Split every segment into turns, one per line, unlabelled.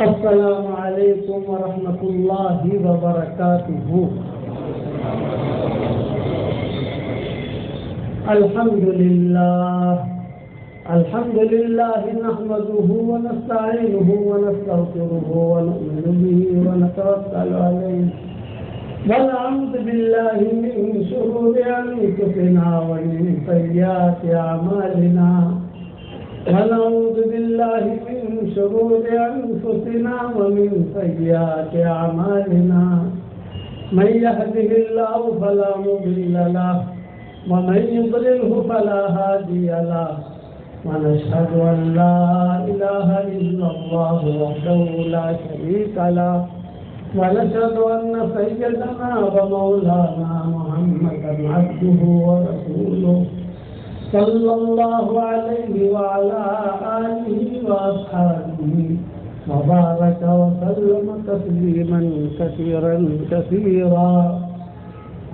السلام علیکم ورحمۃ اللہ وبرکاتہ۔ الحمد للہ نحمده ونستعینه ونستغفره ونؤمن به ونتوکل علیہ ونعوذ باللہ من شرور انفسنا ومن سیئات اعمالنا ونعوذ باللہ من شرور انفسنا ومن سیئات اعمالنا من يهده اللہ فلا مضل له ومن يضلله فلا هادي له ونشهد أن لا إله إلا الله وحده لا شريك له ونشهد أن سيدنا ومولانا محمدا عبده ورسوله صلى الله عليه وعلى آله وأصحابه وبارك وسلم تسليما كثيرا كثيرا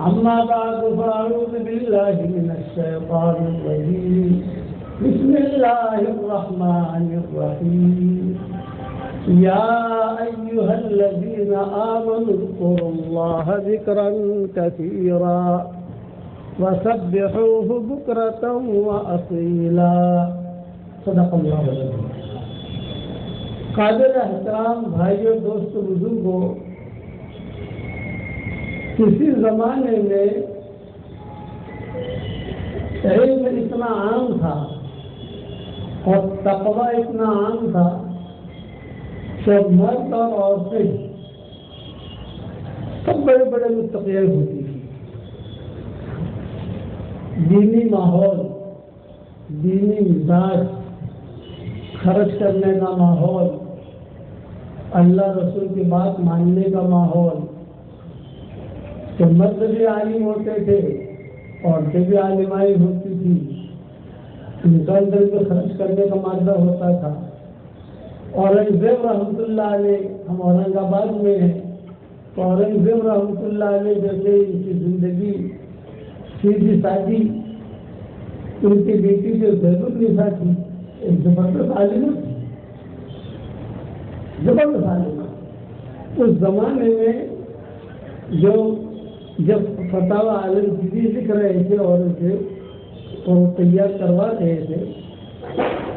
أما بعد فأعوذ بالله من الشيطان الرجيم بسم الله الرحمن الرحيم يا أيها الذين آمنوا اذكروا الله ذكرا كثيرا وسبحوه بكرة وأصيلا۔ صدق اللہ العظیم۔ قابل احترام بھائیوں، دوستوں، بزرگوں، کسی زمانے میں علم اتنا عام تھا اور تقوی اتنا عام تھا کہ مرد اور عورتیں سب بڑے بڑے متقی ہوتی تھی۔ دینی ماحول، دینی مزاج، خرچ کرنے کا ماحول، اللہ رسول کی بات ماننے کا ماحول، کہ مرد بھی عالم ہوتے تھے، عورتیں بھی عالمائی ہوتی تھی، انسان دل پہ خرچ کرنے کا مادہ ہوتا تھا۔ اورنگزیب رحمۃ اللہ علیہ، ہم اورنگ آباد میں ہیں، تو اورنگزیب رحمۃ اللہ علیہ جیسے ان کی زندگی سیدھی سادی، ان کی بیٹی جو زید النساء تھی، ایک زبردست عالمہ تھی، زبردست عالمہ۔ اس زمانے میں جب فتاوی عالمگیری لکھ رہے تھے اور اسے وہ تیار کروا رہے تھے،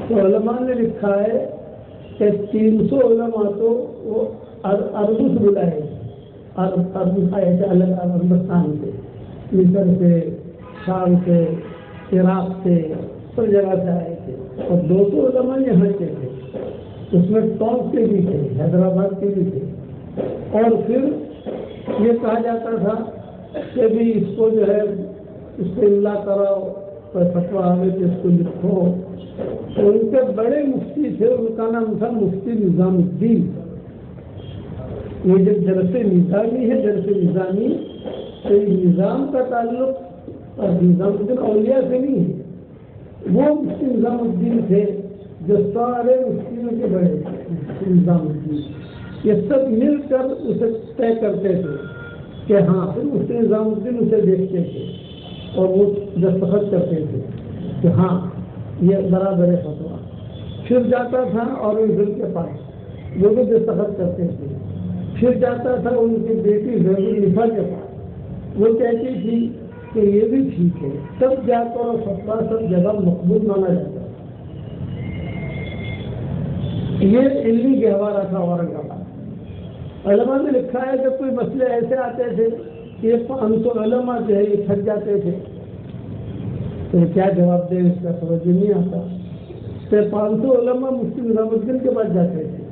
تو علماء نے لکھا ہے کہ 300 علماء تو وہ عرب سے بلائے، عرب آئے تھے الگ ہندوستان سے، مصر سے، شام سے، عراق سے، سب جگہ سے آئے تھے، اور 200 علماء یہاں کے تھے، اس میں ٹونک کے بھی تھے، حیدرآباد کے بھی تھے۔ اور پھر یہ کہا جاتا تھا کہ بھی اس کو جو ہے اس کو املا کراؤ، کوئی فتویٰ آئے تو اس کو لکھو۔ تو ان کے بڑے مفتی تھے، ان کا نام تھا مفتی نظام الدین۔ یہ جو درس نظامی ہے، درس نظامی، تو نظام کا تعلق اور نظام الدین اولیاء سے نہیں ہے، وہ مفتی نظام الدین تھے جو سارے مفتیوں کے بڑے تھے۔ مفتی نظام الدین یہ سب مل کر اسے طے کرتے تھے کہ ہاں، پھر مفتی نظام الدین اسے دیکھتے تھے اور وہ دستخط کرتے تھے کہ ہاں یہ برابر ہے فتویٰ۔ پھر جاتا تھا اورنگزیب کے پاس، وہ بھی دستخط کرتے تھے۔ پھر جاتا تھا ان کی بیٹی زید النساء کے پاس، وہ کہتی تھی کہ یہ بھی ٹھیک ہے، تب جا کر فتویٰ سب جگہ مقبول مانا جاتا۔ یہ علمی گہوارہ تھا اورنگ آباد۔ علماء نے لکھا ہے کہ کوئی مسئلے ایسے آتے تھے کہ یہ 500 علماء جو ہے یہ تھک جاتے تھے، تو کیا جواب دے، اس کا سمجھ نہیں آتا۔ تو 500 علماء مفتی نظام الدین کے پاس جاتے تھے،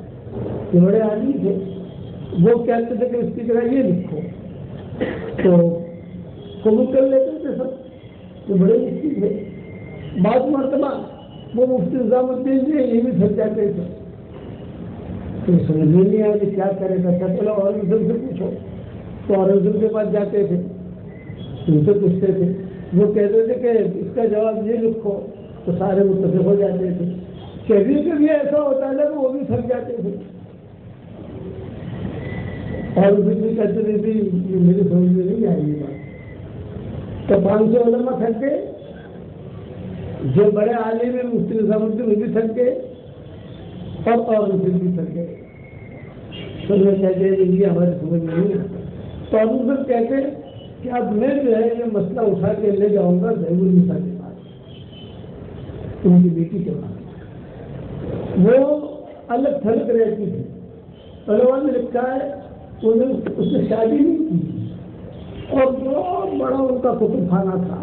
یہ بڑے عالم تھے، وہ کہتے تھے کہ اس کی طرح یہ لکھو، تو قبول کر لیتے تھے سب، یہ بڑے مفتی تھے۔ بعض مرتبہ وہ مفتی نظام الدین جو یہ بھی تھک جاتے تھے، تو سمجھ نہیں آیا کہ کیا کرے گا، چلو اورنگزیب سے پوچھو، تو اورنگزیب کے پاس جاتے تھے، ان سے پوچھتے تھے، وہ کہتے تھے کہ اس کا جواب یہ لکھو، تو سارے متفق ہو جاتے تھے۔ کبھی کبھی ایسا ہوتا ہے کہ وہ بھی تھک جاتے تھے، اور بھی کہتے تھے کہ میری سمجھ میں نہیں آئی یہ بات۔ تو 500 علماء تھک گئے، جو بڑے عالم ہیں مفتی نظام الدین وہ بھی تھک گئے، اور اورنگزیب بھی تھک گئے۔ تو میں کہتے ہیں یہ ہمارے سمجھ میں نہیں آتا. تو ابو بکر کہتے ہیں کہ اب میں جو ہے یہ مسئلہ اٹھا کے لے جاؤں گا ضرور النساء کے پاس, ان کی بیٹی کے پاس. وہ الگ تھلگ رہتی تھی. علماء نے لکھا ہے اس نے شادی نہیں کی اور بہت بڑا ان کا کتب خانہ تھا,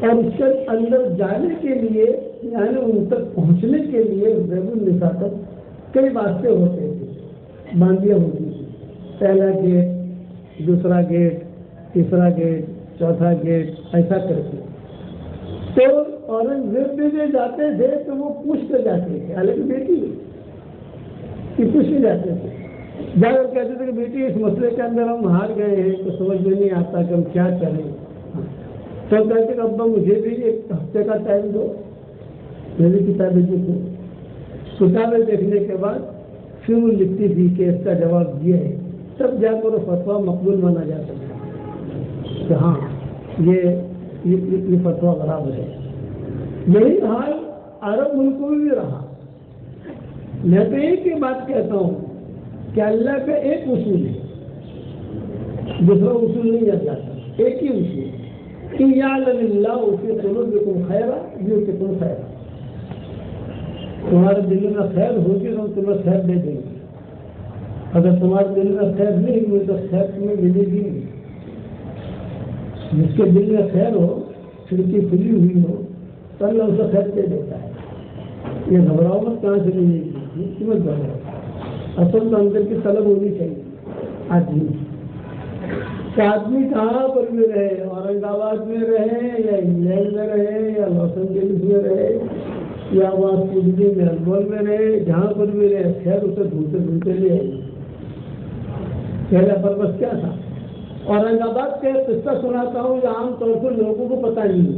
اور اس کے اندر جانے کے لیے یعنی ان تک پہنچنے کے لیے ضرور النساء تک کئی واسطے ہوتے تھے, باندیاں ہوتی تھی. پہلا گیٹ, دوسرا گیٹ, تیسرا گیٹ, چوتھا گیٹ, ایسا کر کے. تو اورنگزیب بھی جاتے تھے تو وہ پوچھ کر جاتے تھے, حالانکہ بیٹی کہ پوچھ کے جاتے تھے. جا کر کہتے تھے کہ بیٹی اس مسئلے کے اندر ہم ہار گئے ہیں تو سمجھ میں نہیں آتا کہ ہم کیا کریں. تو کہتے کہ ابا مجھے بھی ایک ہفتے کا ٹائم دو, میری کتابیں دیکھو. کتابیں دیکھنے کے بعد پھر وہ لکھتی تھی کہ اس کا جواب یہ ہے, تب جا کر وہ فتویٰ مقبول مانا جاتا ہے کہ ہاں یہ فتویٰ برابر ہے. یہی حال عرب ملکوں میں بھی رہا. میں تو ایک ہی بات کہتا ہوں کہ اللہ کا ایک اصول ہے, دوسرا اصول نہیں جاتا, ایک ہی اصول. ان یعلم اللہ فی قلوبکم خیرا یؤتکم خیرا, تمہارے دل میں خیر ہوگی تو تمہیں خیر دے دیں گے. اگر تمہارے دل میں خیر نہیں ہوئی تو خیر تمہیں ملے گی نہیں. جس کے دل میں خیر ہو, کھڑکی کھلی ہوئی ہو, تو اللہ اسے خیر دے دیتا ہے. یہ گھبراؤ مت کہاں سے ملے گی, مت گھبراؤ. اصل تو اندر کی طلب ہونی چاہیے آدمی. آدمی کہاں پر بھی رہے, اورنگ آباد میں رہے یا انگلینڈ میں رہے یا لاس اینجلس میں رہے یا وہاں سڈنی میلبورن میں رہے, جہاں پر بھی رہے خیر اسے ڈھونڈتے ڈھونڈتے لے آئے. پہلا پرپس کیا تھا؟ اورنگ آباد کا قصہ سناتا ہوں جو عام طور پر لوگوں کو پتہ نہیں.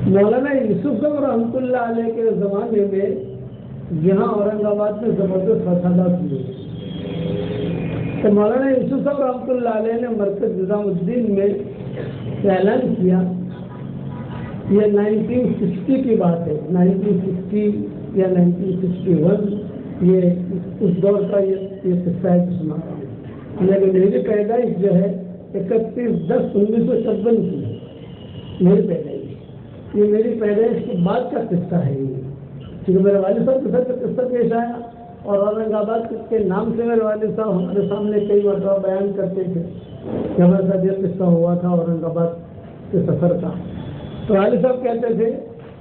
مولانا یوسف صاحب رحمۃ اللہ علیہ کے زمانے میں یہاں اورنگ آباد میں زبردست فسادات ہوئے. تو مولانا یوسف صاحب رحمۃ اللہ علیہ نے مرکز نظام الدین میں اعلان کیا. یہ 1960 کی بات ہے, 1960 یا 1961, یہ اس دور کا یہ قصہ ہے سنا رہا ہوں. لیکن میری پیدائش جو ہے 31/10/1956 کی ہے. میری پیدائش, یہ میری پیدائش کے بعد کا قصہ ہے. یہ کیونکہ میرے والد صاحب کے ساتھ قصہ پیش آیا, اور اورنگ آباد کے نام سے میرے والد صاحب ہمارے سامنے کئی مرتبہ بیان کرتے تھے کہ ہمارے ساتھ یہ قصہ ہوا تھا اورنگ آباد کے سفر کا. تو والد صاحب کہتے تھے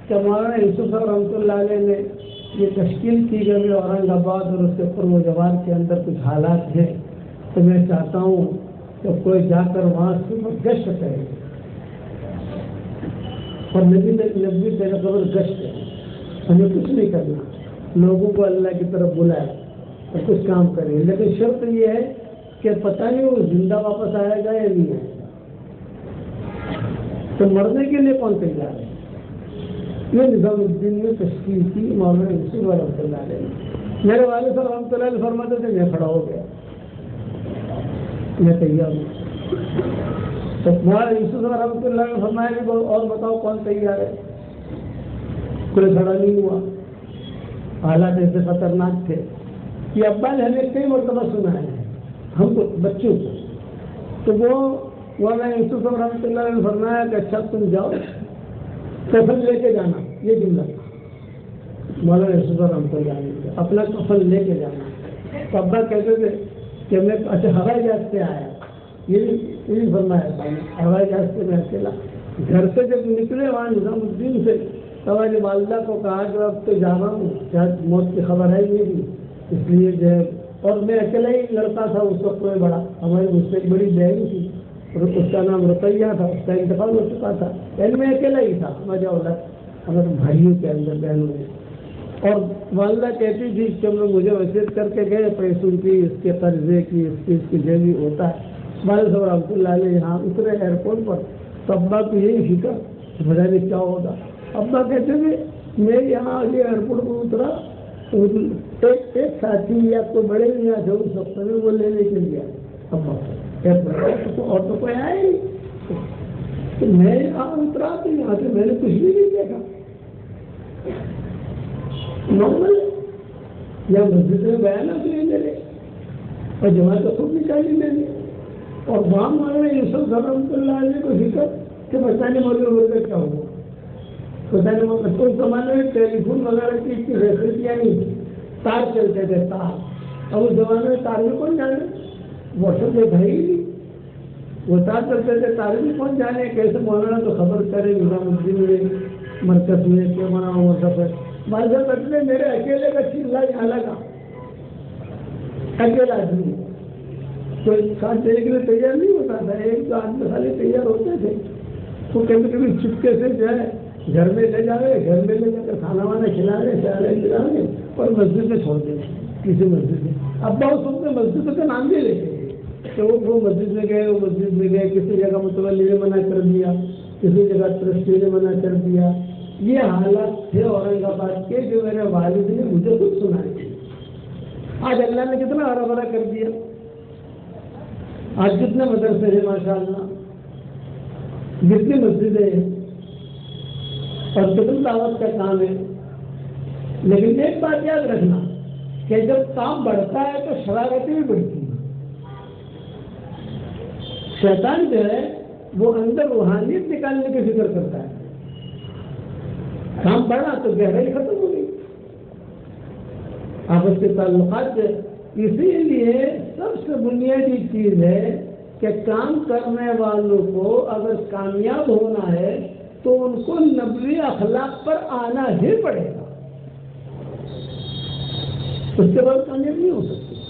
کہ مولانا یوسف صاحب رحمۃ اللہ علیہ نے یہ تشکیل کی گئی اورنگ آباد اور اس کے قرب و جوار کے اندر کچھ حالات ہیں, تو میں چاہتا ہوں کہ کوئی جا کر وہاں سے گشت کرے اور نبی تیرے قبر گشت ہے. ہمیں کچھ نہیں کرنا, لوگوں کو اللہ کی طرف بلائے اور کچھ کام کرے, لیکن شرط یہ ہے کہ پتہ نہیں وہ زندہ واپس آیا گا یا نہیں آئے. تو مرنے کے لیے کون تیار ہے؟ یہ نظام الدین میں تشکیل کی مولانا یوسف رحمۃ اللہ علیہ نے. میرے والد صاحب رحمۃ اللہ علیہ فرماتے تھے میں کھڑا ہو گیا, میں تیار ہوں. تو مولانا یوسف رحمۃ اللہ نے فرمایا کہ اور بتاؤ کون تیار ہے؟ کوئی کھڑا نہیں ہوا. حالات ایسے خطرناک تھے کہ ابا نے ہمیں کئی مرتبہ سنا ہے, ہم کو بچوں کو. تو وہ مولانا یوسف رحمۃ اللہ نے فرمایا کہ اچھا تم جاؤ کفن لے کے جانا. یہ جملہ مولانا یوسف رحمۃ اللہ نے اپنا کفن لے کے جانا. تو ابا کہتے تھے کہ میں اچھا ہوائی جہاز سے آیا, یہ فرمایا تھا. ہوائی جہاز سے میں اکیلا گھر سے جب نکلے وہاں نظام الدین سے, تو ہماری والدہ کو کہا کہ اب تو جا رہا ہوں, شاید موت کی خبر ہے نہیں تھی, اس لیے جو ہے. اور میں اکیلا ہی لڑتا تھا اس وقت, کوئی بڑا ہماری مجھ سے ایک بڑی بہن تھی, اس کا نام رقیہ تھا, اس کا انتقال ہو چکا تھا. پہلے میں اکیلا ہی تھا, مزہ اولاد ہمارے بھائیوں کے اندر بہنوں میں. اور والدہ کہتی تھی کہ ہم لوگ مجھے وصیت کر کے گئے پیسوں کی, اس کے قرضے کی, اس کی جو بھی ہوتا ہے. والد صاحب رحمۃ اللہ علیہ یہاں اترے ایئرپورٹ پر, تو ابا کو یہی فکر پتہ نہیں کیا ہوگا. ابا کہتے تھے میں یہاں ایئرپورٹ پر اترا, ایک ساتھی یا کوئی بڑے نہیں آتے اس وقت میں وہ لینے کے لیے ابا ایئرپورٹ, اور تو کوئی آئے نہیں. تو میں یہاں اترا تو یہاں سے میں نے کچھ بھی نہیں دیکھا, نارمل. یا مسجد میں بیانات نہیں دے رہے اور جماعت کو خود نکالی میں نے اور وہاں مولانا یوسف رحمۃ اللہ علیہ کو ذکر کہ بتانے والے کیا ہوا بتانے والے اس زمانے میں ٹیلی فون وغیرہ کی اتنی فیسلٹیاں نہیں تھی تار چلتے تھے تار اب اس زمانے میں تار میں کون جانے واٹس ایپ دیکھا ہی نہیں وہ تار چلتے تھے تار میں کون جانے کیسے مولانا تو خبر کرے نظام الدین میں مرکز میں کیا بنا ہوا سفر بھائی صاحب کہتے میرے اکیلے کا چیز یہاں لگا اکیلا آدمی کوئی ساتھ دینے کے لیے تیار نہیں ہوتا تھا ایک دو آدمی خالی تیار ہوتے تھے تو کبھی کبھی چپکے سے جو ہے گھر میں لے جا رہے گھر میں لے جا کر کھانا وانا کھلا رہے سیارے کھلا رہے اور مسجد میں چھوڑ دیں کسی مسجد میں اب بہت سب نے مسجد کا نام بھی لے گئے کہ وہ مسجد میں گئے وہ مسجد میں گئے کسی جگہ متولی نے منع کر دیا کسی جگہ ٹرسٹی نے منع کر دیا یہ حالات تھے اورنگ آباد کے جو میرے والد نے مجھے خود سنائے تھے آج اللہ نے کتنا ہرا بھرا کر دیا آج کتنے مدرسے ہیں ماشاء اللہ کتنی مسجدیں ہیں اور کتنی دعوت کا کام ہے لیکن ایک بات یاد رکھنا کہ جب کام بڑھتا ہے تو شرارتیں بھی بڑھتی ہیں شیطان جو ہے وہ اندر روحانیت نکالنے کی فکر کرتا ہے کام بڑھا تو گہرائی ختم ہو گئی آپس کے تعلقات اسی لیے سب سے بنیادی چیز ہے کہ کام کرنے والوں کو اگر کامیاب ہونا ہے تو ان کو نبوی اخلاق پر آنا ہی پڑے گا اس کے بعد کامیاب نہیں ہو سکتی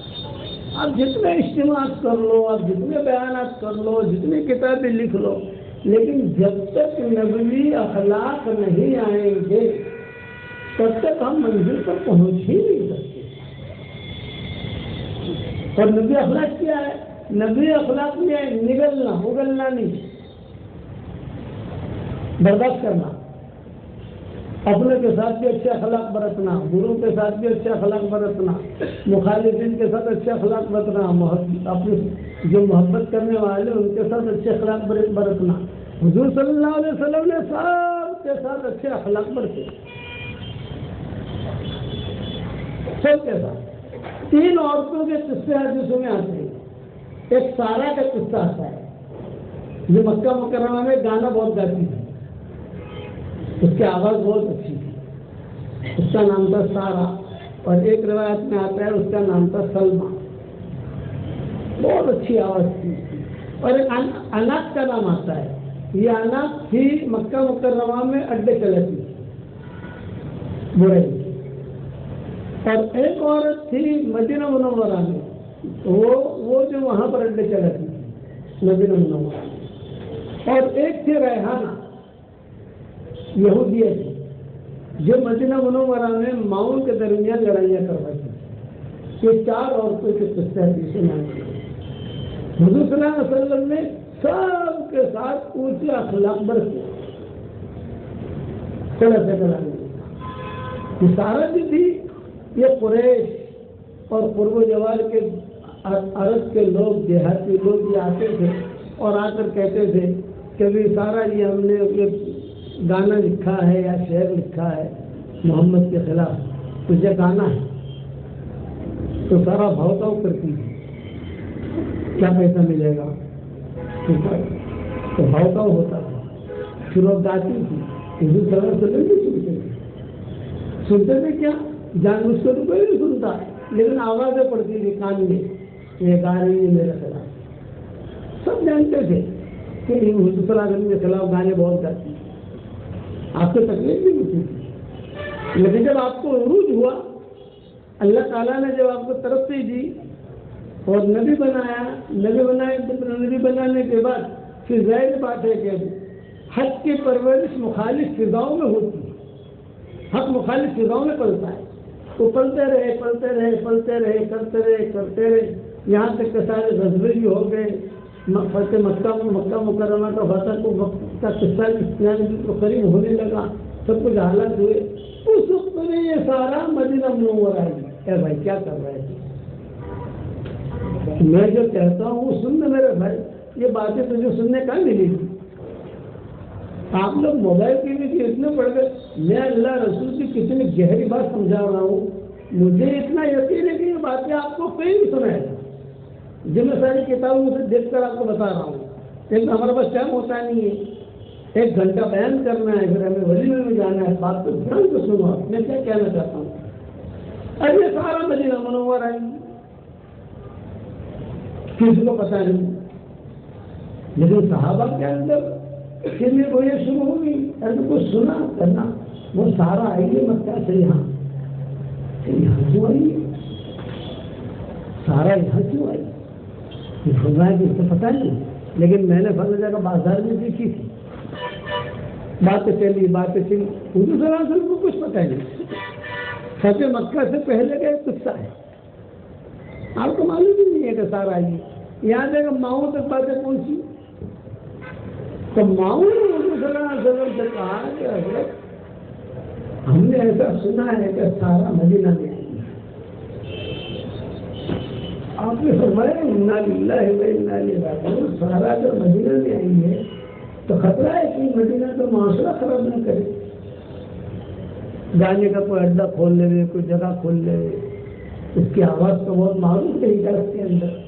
آپ جتنے اجتماعات کر لو آپ جتنے بیانات کر لو جتنی کتابیں لکھ لو لیکن جب تک نبوی اخلاق نہیں آئیں گے تب تک ہم منزل پر پہنچ ہی نہیں سکتے اور نبی اخلاق کیا ہے نبی اخلاق میں نگلنا اگلنا نہیں برداشت کرنا اپنے کے ساتھ بھی اچھے اخلاق برتنا گرو کے ساتھ بھی اچھے اخلاق برتنا مخالفین کے ساتھ اچھے اخلاق برتنا اپنے جو محبت کرنے والے ان کے ساتھ اچھے اخلاق برتنا حضور صلی اللہ علیہ وسلم نے سب کے ساتھ اچھے اخلاق برتے سب کے ساتھ 3 عورتوں کے قصے حدیثوں میں آتے ہیں ایک سارا کا قصہ آتا ہے جو مکہ مکرمہ میں گانا بہت گاتی تھی اس کی آواز بہت اچھی تھی اس کا نام تھا سارا اور ایک روایت میں آتا ہے اس کا نام تھا سلمہ بہت اچھی آواز تھی اور ایک اناق کا نام آتا ہے یہ اناق تھی مکہ مکرمہ میں اڈے چلاتی تھی برائی اور ایک عورت تھی مدینہ منورہ میں وہ جو وہاں پر اڈے چلاتی تھی مدینہ منورہ اور ایک تھی ریحانہ یہودیہ تھی جو مدینہ منورہ میں ماؤن کے درمیان لڑائیاں کرواتی تھی یہ 4 عورتوں کے قصے حدیث میں حضور صلی اللہ علیہ وسلم نے سب کے ساتھ اونچے اخلاق برتے یہ سارا بھی تھی یہ قریش اور قرب و جوار کے عرب کے لوگ دیہاتی لوگ یہ آتے تھے اور آ کر کہتے تھے کہ بھی سارا یہ ہم نے یہ گانا لکھا ہے یا شعر لکھا ہے محمد کے خلاف تجھے گانا ہے تو سارا بھاؤ کرتی تھی کیا پیسہ ملے گا تو بھاؤ ہوتا تھا پھر وہ گاتی تھی حضور صلی اللہ علیہ وسلم بھی سنتے تھے کیا جان بوجھ کر تو کوئی نہیں سنتا لیکن آوازیں پڑتی تھی کان میں یہ گا رہی ہے میرے خلاف سب جانتے تھے کہ حضور صلی اللہ علیہ وسلم کے خلاف گانے بہت گاتی ہیں آپ کو تکلیف بھی ہوتی تھی لیکن جب آپ کو عروج ہوا اللہ تعالیٰ نے جب آپ کو ترقی دی اور نبی بنانے کے بعد پھر ظاہر بات ہے کہ حق کی پرورش مخالف فضاؤں میں ہوتی ہے حق مخالف فضاؤں میں پلتا ہے وہ پلتے رہے کرتے رہے یہاں تک کہ سارے غزبے بھی ہو گئے فتح مکہ مکرمہ کا فتح کو کا قصہ قریب ہونے لگا سب کچھ حالت ہوئے اس وقت میں یہ سارا مدینہ منورہ آئی اے بھائی کیا کر رہے تھے میں جو کہتا ہوں سننے میرے بھائی یہ باتیں تجھے سننے کا ملے گی آپ لوگ موبائل ٹی وی کے اتنے پڑھ گئے میں اللہ رسول کی کتنی گہری بات سمجھا رہا ہوں مجھے اتنا یقین ہے کہ یہ باتیں آپ کو کوئی نہیں سنائے گا، جو میں ساری کتابوں سے دیکھ کر آپ کو بتا رہا ہوں. لیکن ہمارے پاس ٹائم ہوتا نہیں ہے، 1 گھنٹہ بیان کرنا ہے، پھر ہمیں ولیمے میں جانا ہے. بات کو دھیان سے سنو، میں کیا کہنا چاہتا ہوں. اب یہ سارا مدینہ منورہ ہے، کسی کو پتہ نہیں، لیکن صحابہ کے اندر پھر یہ وہ یہ شروع ہوگی. ارے کچھ سنا کرنا، وہ سارا آئیے مکہ سے یہاں کیوں آئی ہے؟ سارا یہاں کیوں آئی؟ فرمایا کہ اس کو پتہ نہیں، لیکن میں نے فلاں جگہ بازار میں دیکھی تھی. باتیں چلی. حضور صلی اللہ علیہ وسلم کو کچھ پتہ نہیں. فتح مکہ سے پہلے کا ایک قصہ ہے، آپ کو معلوم ہی نہیں ہے کہ سارا آئی. یاد ہے کہ ماؤں تک باتیں پہنچی تو ماؤں نے حضور صلی اللہ علیہ وسلم سے کہا کہ حضرت ہم نے ایسا سنا ہے کہ سارا مدینہ میں آئی ہے. آپ نے فرمایا انا للہ و انا الیہ راجعون. سارا اگر مدینہ میں آئی ہے تو خطرہ ہے کہ مدینہ تو معاشرہ خراب نہ کرے، گانے کا کوئی اڈا کھول لے، کوئی جگہ کھول لے. اس کی آواز تو بہت معروف ہے ہجاز کے اندر.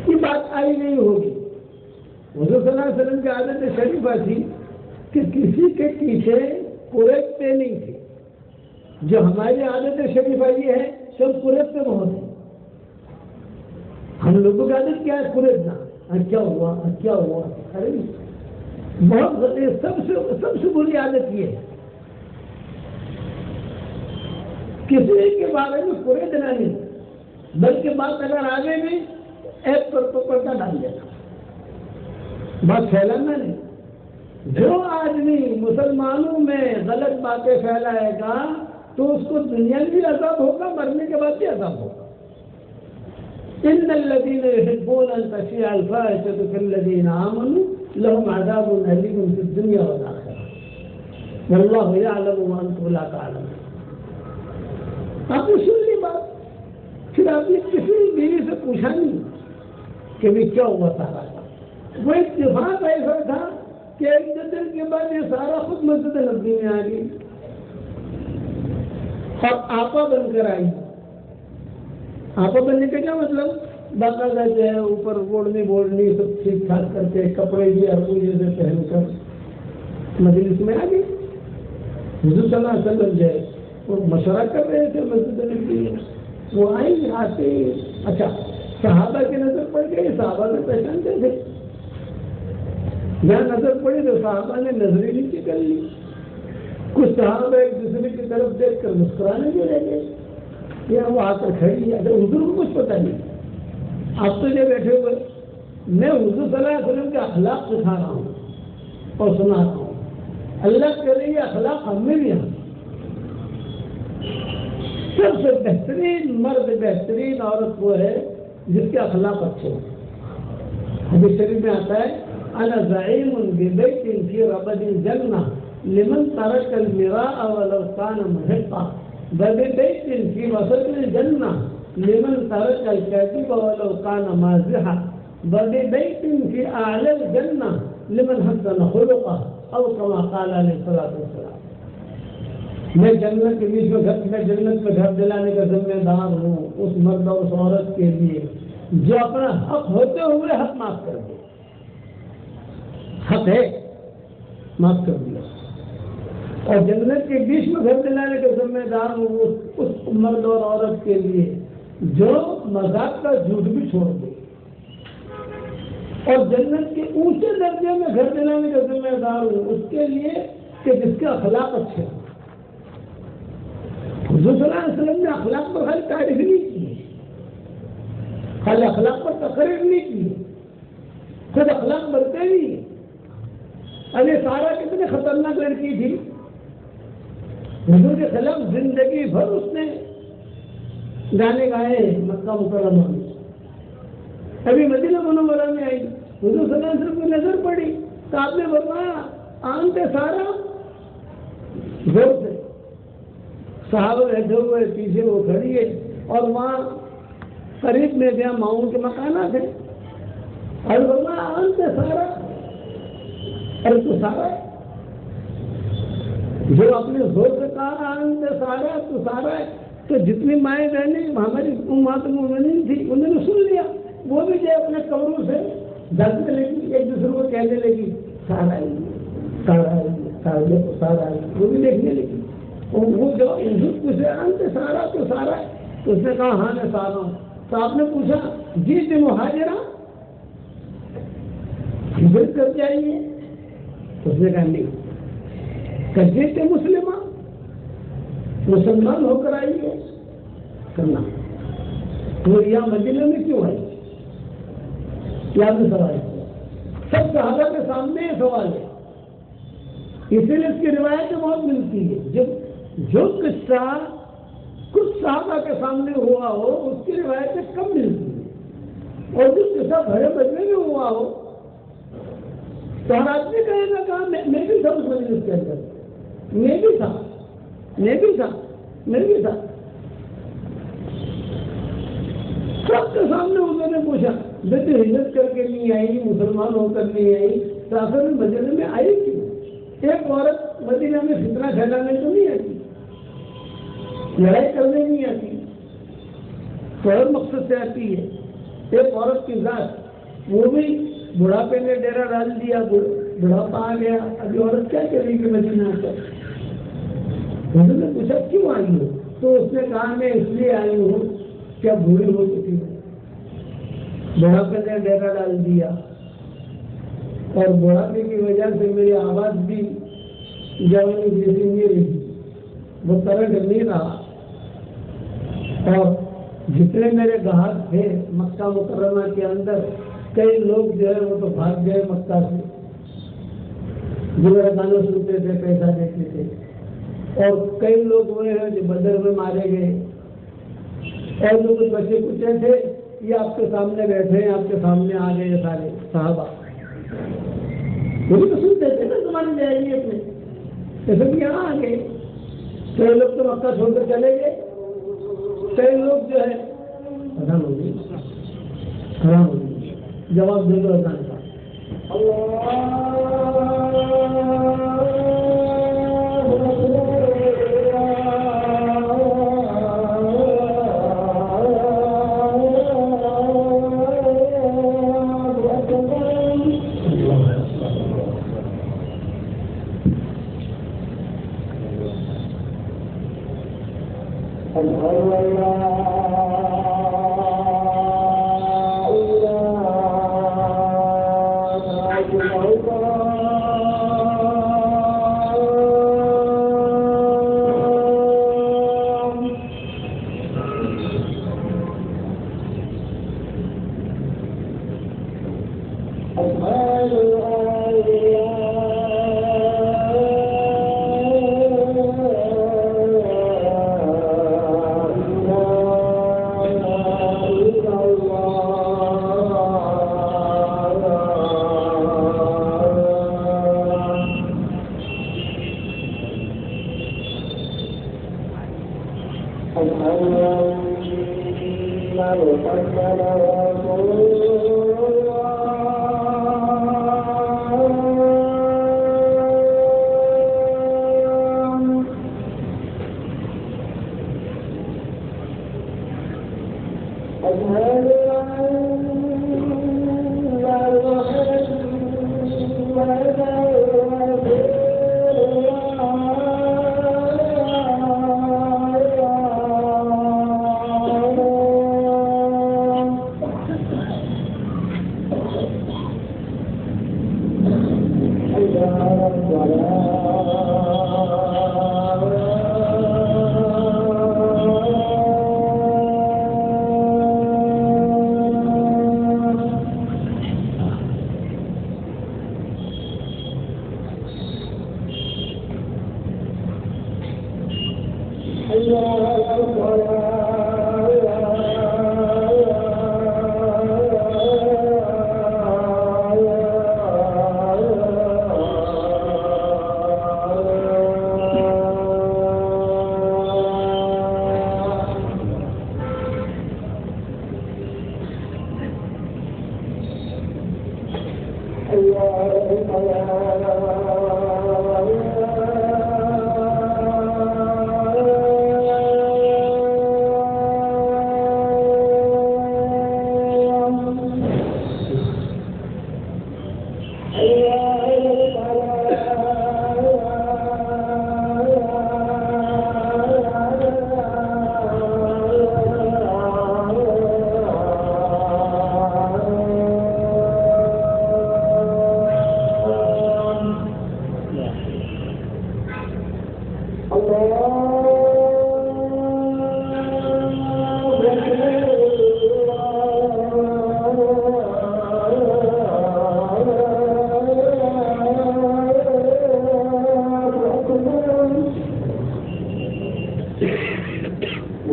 یہ بات آئی نہیں ہوگی. حضور صلی اللہ علیہ وسلم کی عادت شریفہ تھی کہ کسی کے پیچھے کوریکتے نہیں تھے. جو ہماری عادت شریفہ یہ ہے سب کوریکتے بہت ہیں. ہم لوگوں کی عادت کیا ہے؟ کوریکنا. کیا ہوا؟ ارے بہت سب سے بری عادت یہ ہے. کسی کے بارے میں کوریکنا نہیں، بلکہ بات اگر آگے بھی ایپ پر پکڑ کر ڈال دینا، بات پھیلانا نہیں. جو آدمی مسلمانوں میں غلط باتیں پھیلائے گا تو اس کو دنیا میں بھی عذاب ہوگا، مرنے کے بعد بھی عذاب ہوگا. ان الذين يحبون ان تشيع الفاحشة في الذين آمنوا لهم عذاب أليم في الدنيا والآخرة والله يعلم وأنتم لا تعلمون. آپ نے سن لی بات، پھر آپ نے کسی بیوی سے پوچھا نہیں کہ بھی کیا ہوا سارا کا. وہ اتفاق ایسا تھا کہ ایک دن کے بعد یہ سارا خود مسجد نبوی میں آ گئی اور آپا بن کر آئی. آپا بننے کا کیا مطلب؟ باقاعدہ جو ہے اوپر بوڑھنی سب ٹھیک ٹھاک کر کے کپڑے بھی اربو جیسے پہن کر مجلس میں آ گئی. حضور صلی اللہ علیہ وسلم جو ہے وہ مشورہ کر رہے تھے مسجد نبوی میں. وہ آئی آتے اچھا صحابہ کی نظر پڑ گئی. صحابہ سے پہچانتے تھے، جہاں نظر پڑی تو صحابہ نے نظریں نیچے کر لی. کچھ صحابہ ایک دوسرے کی طرف دیکھ کر مسکرانے بھی رہ گئے. یا وہ آ کر کھڑی ہے. حضور کو کچھ پتہ نہیں. آپ تو جو بیٹھے ہوئے، میں حضور صلی اللہ علیہ وسلم کے اخلاق سکھا رہا ہوں اور سنا رہا ہوں. اللہ کے لیے اخلاق ہم میں بھی ہیں. سب سے بہترین مرد بہترین عورت وہ ہے جس کے اخلاق اچھے ہوں. حدیث شریف میں آتا ہے انا زعیم ببیت فی ربد الجنہ لمن ترک المراء ولو کان محقا ببیت فی وسط الجنہ لمن ترک الکذب ولو کان مازحا ببیت فی اعلی الجنہ لمن حسن خلقا او کما قال علیہ الصلوۃ والسلام. میں جنت کے بیچ میں جنت میں گھر دلانے کا ذمہ دار ہوں اس مرد اور اس عورت کے لیے جو اپنا حق ہوتے ہوئے حق معاف کر دے. حق ہے معاف کر دیا. اور جنت کے بیچ میں گھر دلانے کا ذمہ دار ہوں اس مرد اور عورت کے لیے جو مذاق کا جھوٹ بھی چھوڑ دے. اور جنت کے اونچے درجے میں گھر دلانے کا ذمہ دار ہوں اس کے لیے کہ جس کے اخلاق اچھے ہوں. حضور صلی اللہ علیہ وسلم نے اخلاق پر خالی تعریف نہیں کی، خالی اخلاق پر تقریر نہیں کی، خود اخلاق بنتے بھی. ارے سارا کتنی خطرناک لڑکی تھی. حضور کے خلاف زندگی بھر اس نے گانے گائے مکہ مکرمہ میں. ابھی مدینہ منورہ میں آئی، حضور صلی اللہ علیہ وسلم کی نظر پڑی تو آپ نے فرمایا آنتے سارا زور سے. صحابہ بیٹھے ہوئے پیچھے وہ کھڑی ہے اور وہاں قریب میں جہاں ماؤں کے مکانات ہیں اور فرمایا آنتے سارا. ارے تو سارا ہے جو اپنے زور سے کہا آنتے سارا تو سارا ہے. تو جتنی مائیں بہنیں ہماری امہات المومنین تھی انہوں نے سن لیا، وہ بھی جو اپنے قبروں سے جاگنے لگی، ایک دوسرے کو کہنے لگی سارا آئی سارا آئی سارا دیکھو سارا آئی، وہ بھی دیکھنے لگی۔ وہ جو پوچھے انت سارا تو سارا ہے، تو اس نے کہا ہاں میں سارا ہوں۔ تو آپ نے پوچھا جیت مہاجرہ ہجرت کر جائیں گے؟ اس نے کہا نہیں۔ کہ جیت مسلمان ہو کر آئیے کرنا، وہ یہاں مدینہ میں کیوں آئی؟ یاد سوال ہے، سب صحابہ کے سامنے یہ سوال ہے، اسی لیے اس کی روایتیں بہت ملتی ہے۔ جو قصہ کچھ صحابہ کے سامنے ہوا ہو اس کی روایتیں کم ملتی ہیں، اور جو قصہ بھرے بجنے میں ہوا ہو تو ہر آدمی کہے گا کہا میں بھی تھا اس مجلس کے اندر، میں بھی تھا۔ سب کے سامنے انہوں نے پوچھا بیٹے ہجرت کر کے نہیں آئی، مسلمان ہو کر نہیں آئی، تو آخر میں مدینہ میں آئی کیوں؟ ایک عورت مدینہ میں فتنہ پھیلانے تو نہیں آتی، لڑائی کرنے نہیں آتی، اور مقصد سے آتی ہے۔ ایک عورت کی ذات، وہ بھی بڑھاپے نے ڈیرا ڈال دیا، بڑھاپا آ گیا، ابھی عورت کیا کرے گی مدینہ آ کر؟ انہوں نے پوچھا کیوں آئی ہو؟ تو اس نے کہا میں اس لیے آئی ہوں کیا بوڑھی ہو چکی ہوں، بڑھاپے نے ڈیرا ڈال دیا، اور بڑھاپے کی وجہ سے میری آواز بھی جوانی جیسی نہیں رہی، وہ کرنٹ نہیں رہا، اور جتنے میرے گاہک تھے مکہ مکرمہ کے اندر کئی لوگ جو ہے وہ تو بھاگ گئے مکہ سے، جو میرا گانا سنتے تھے پیسہ دیتے تھے، اور کئی لوگ وہ ہیں جو بدر میں مارے گئے، اور جو کچھ بچے کچے تھے یہ آپ کے سامنے بیٹھے ہیں، آپ کے سامنے آ گئے سارے صحابہ، وہ بھی تو سنتے تھے نا تمہاری جائے اپنے، جیسے کہ یہاں آ گئے، کئی لوگ تو مکہ چھوڑ کر چلے گئے، کئی لوگ جو ہے حرام ہو گئی، جواب دے دو اذان کا۔ اب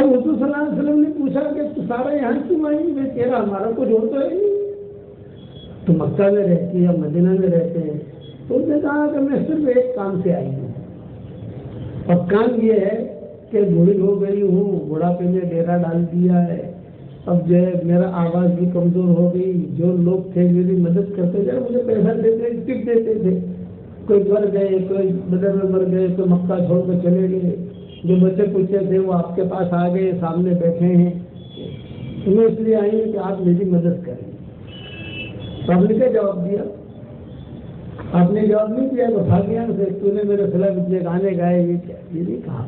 حضور صلی اللہ علیہ وسلم نے پوچھا کہ تو سارا یہاں کیوں آئی؟ میں تیرا ہمارا کچھ اور تو ہے نہیں، تو مکہ میں رہتی ہے مدینہ میں رہتے ہیں. تو اس نے کہا کہ میں صرف ایک کام سے آئی ہوں، اور کام یہ ہے کہ بوڑھی ہو گئی ہوں، بڑھاپے میں ڈیرا ڈال دیا ہے، اب جو ہے میرا آواز بھی کمزور ہو گئی، جو لوگ تھے میری مدد کرتے تھے مجھے پیسہ دیتے ٹپ دیتے تھے، کوئی مر گئے، کوئی بدر میں مر گئے، کوئی مکہ چھوڑ کر چلے گئے، جو بچے پوچھے تھے وہ آپ کے پاس آ گئے، سامنے بیٹھے ہیں، تو میں اس لیے آئی ہوں کہ آپ میری مدد کریں. تو آپ نے کیا جواب دیا؟ آپ نے جواب نہیں دیا تو بھاگ گیا سے تو نے میرے خلاف اتنے گانے گائے، یہ کیا؟ یہ نہیں کہا.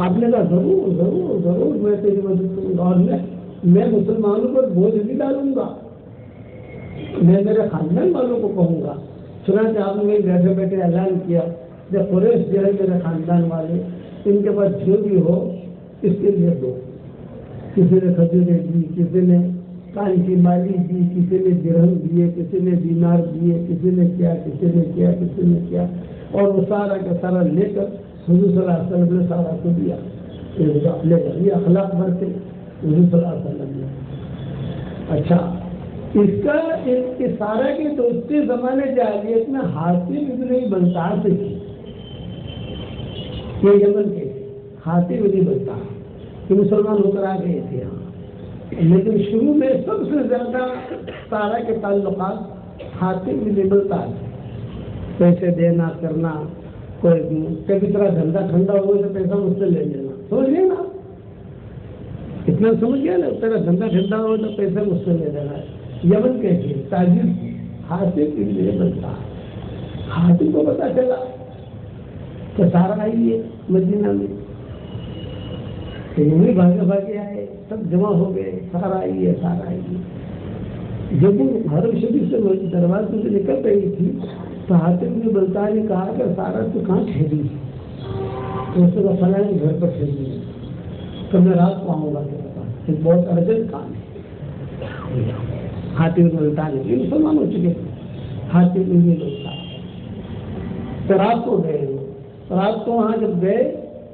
آپ نے کہا ضرور ضرور ضرور میں تیری مدد کروں گا، اور میں مسلمانوں پر بوجھ نہیں ڈالوں گا، میں میرے خاندان والوں کو کہوں گا. چنانچہ آپ نے بیٹھے بیٹھے اعلان کیا جب قریش جو ہے میرے خاندان والے، ان کے پاس جو بھی ہو اس کے لیے دو. کسی نے کھجوریں دی، کسی نے کان کی مالی دی، کسی نے درہم دیے، کسی نے دینار دیے، کسی نے کیا کسی نے کیا کسی نے کیا، اور وہ سارا کا سارا لے کر حضور صلی اللہ علیہ وسلم نے سارا کو دیا. لے کر یہ اخلاق برتے حضور صلی اللہ علیہ وسلم نے. اچھا، اس کا سارا کے دوسرے زمانے جاہلیت میں حاتم ابن بلتع سے تھی. یہ یمن کے حاتم ابن بلتع کہ مسلمان ہو کر آ گئے تھے یہاں، لیکن شروع میں سب سے زیادہ سارا کے تعلقات حاتم ابن بلتع سے. پیسے دینا کرنا، کوئی کبھی طرح دھندا ٹھنڈا ہوا تو پیسہ مجھ سے لے لینا، سمجھ گئے نا؟ اتنا سمجھ گیا نا؟ تیرا دھندا ٹھنڈا ہوا تو پیسہ مجھ سے لے لینا. یمن کے تھے تاجر حاتم ابن بلتع. حاتم کو پتا چلا کہ سارا آئی ہے مدینہ میں، وہی بھاگے بھاگے آئے، سب جمع ہو گئے، سارا آئی ہے سارا آئی ہے. جب وہ حرم شریف سے دروازے سے نکل رہی تھی تو حاتم ابن بلتع نے کہا کہ سارا تو کہاں ٹھہری؟ تو اس نے فلاں گھر پر ٹھہری ہے، تو میں رات کو آؤں گا تیرے پاس، ایک بہت ارجنٹ کام ہے. حاتم ابن بلتع نے، یہ مسلمان ہو چکے تھے. حاتم ابن بلتع تو رات کو گئے. رات کو وہاں جب گئے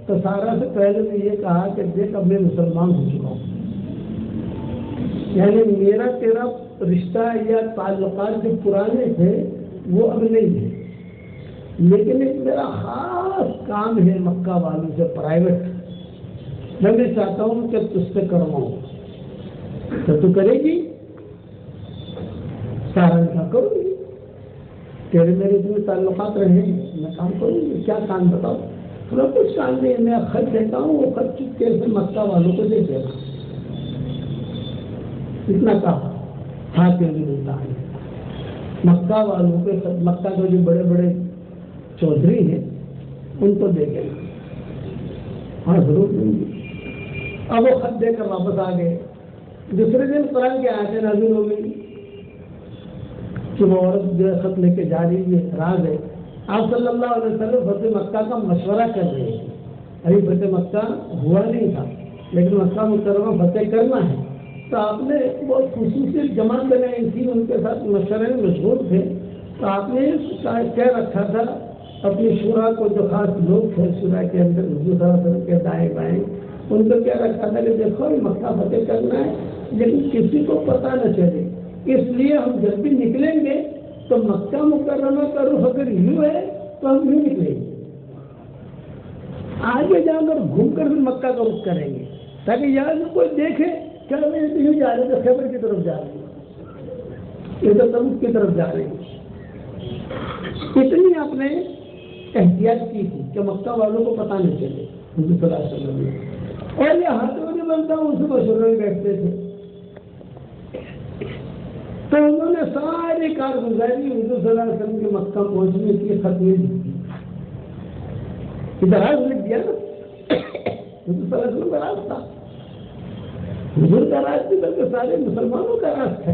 تو سارا سے پہلے نے یہ کہا کہ دیکھ اب میں مسلمان ہو چکا ہوں، یعنی میرا تیرا رشتہ یا تعلقات جو پرانے تھے وہ اب نہیں ہے، لیکن ایک میرا خاص کام ہے مکہ والوں سے پرائیویٹ، میں چاہتا ہوں کہ تجھ سے کرواؤں. تو کرے گی؟ سارا نے کہا کروں گی، تیرے میرے اتنے تعلقات رہے ہیں، میں کام کروں گی. کیا کام بتاؤ؟ تھوڑا کچھ کام نہیں، میں خط دیتا ہوں، وہ خط چپکے سے مکہ والوں کو دے دینا. اتنا کہا حاتم ابن بلتع نے. مکہ والوں کے مکہ کے جو بڑے بڑے چودھری ہیں ان کو دے گئے. ہاں ضرور دیں گے. اب وہ خط دے کر واپس آ گئے. دوسرے دن قرآن کی آیتیں نازل ہو گئی کہ وہ عورت جو ہے خط لے کے جا رہی ہے، راز ہے. آپ صلی اللہ علیہ وسلم فتح مکہ کا مشورہ کر رہے ہیں. ابھی فتح مکہ ہوا نہیں تھا، لیکن مکہ مکرمہ فتح کرنا ہے. تو آپ نے بہت خصوصی جماعت بنائی تھی، ان کے ساتھ مشورے میں مشغول تھے. تو آپ نے کہہ رکھا تھا اپنی شورا کو، جو خاص لوگ تھے شورا کے اندر حضور صلی اللہ علیہ وسلم کے دائیں بائیں، ان کو کہہ رکھا تھا کہ دیکھو مکہ فتح کرنا ہے لیکن کسی کو پتہ نہ چلے، اس لیے ہم جب بھی نکلیں گے تو مکہ مکرمہ کا رخ اگر یوں ہے تو ہم یوں نکلیں گے، آگے جا کر گھوم کر پھر مکہ کا رخ کریں گے تاکہ یہاں سے کوئی دیکھے کیا میں یوں جا رہے تھے، خیبر کی طرف جا رہے ہیں، یہ تو تبوک کی طرف جا رہے ہیں. اتنی آپ نے احتیاط کی تھی کہ مکہ والوں کو پتہ نہیں چلے حضور صلی اللہ علیہ وسلم نے. اور یہ ہاتھوں نہیں بنتا ہوں، اس کو مشورے میں بیٹھتے تھے. تو انہوں نے ساری کارگزاری حضور صلی اللہ علیہ وسلم کے مکہ پہنچنے کی خط میں لکھی، ادھر لکھ دیا نا، حضور صلی اللہ علیہ وسلم کا راز تھا. حضور کا راز بھی بلکہ سارے مسلمانوں کا راز تھا،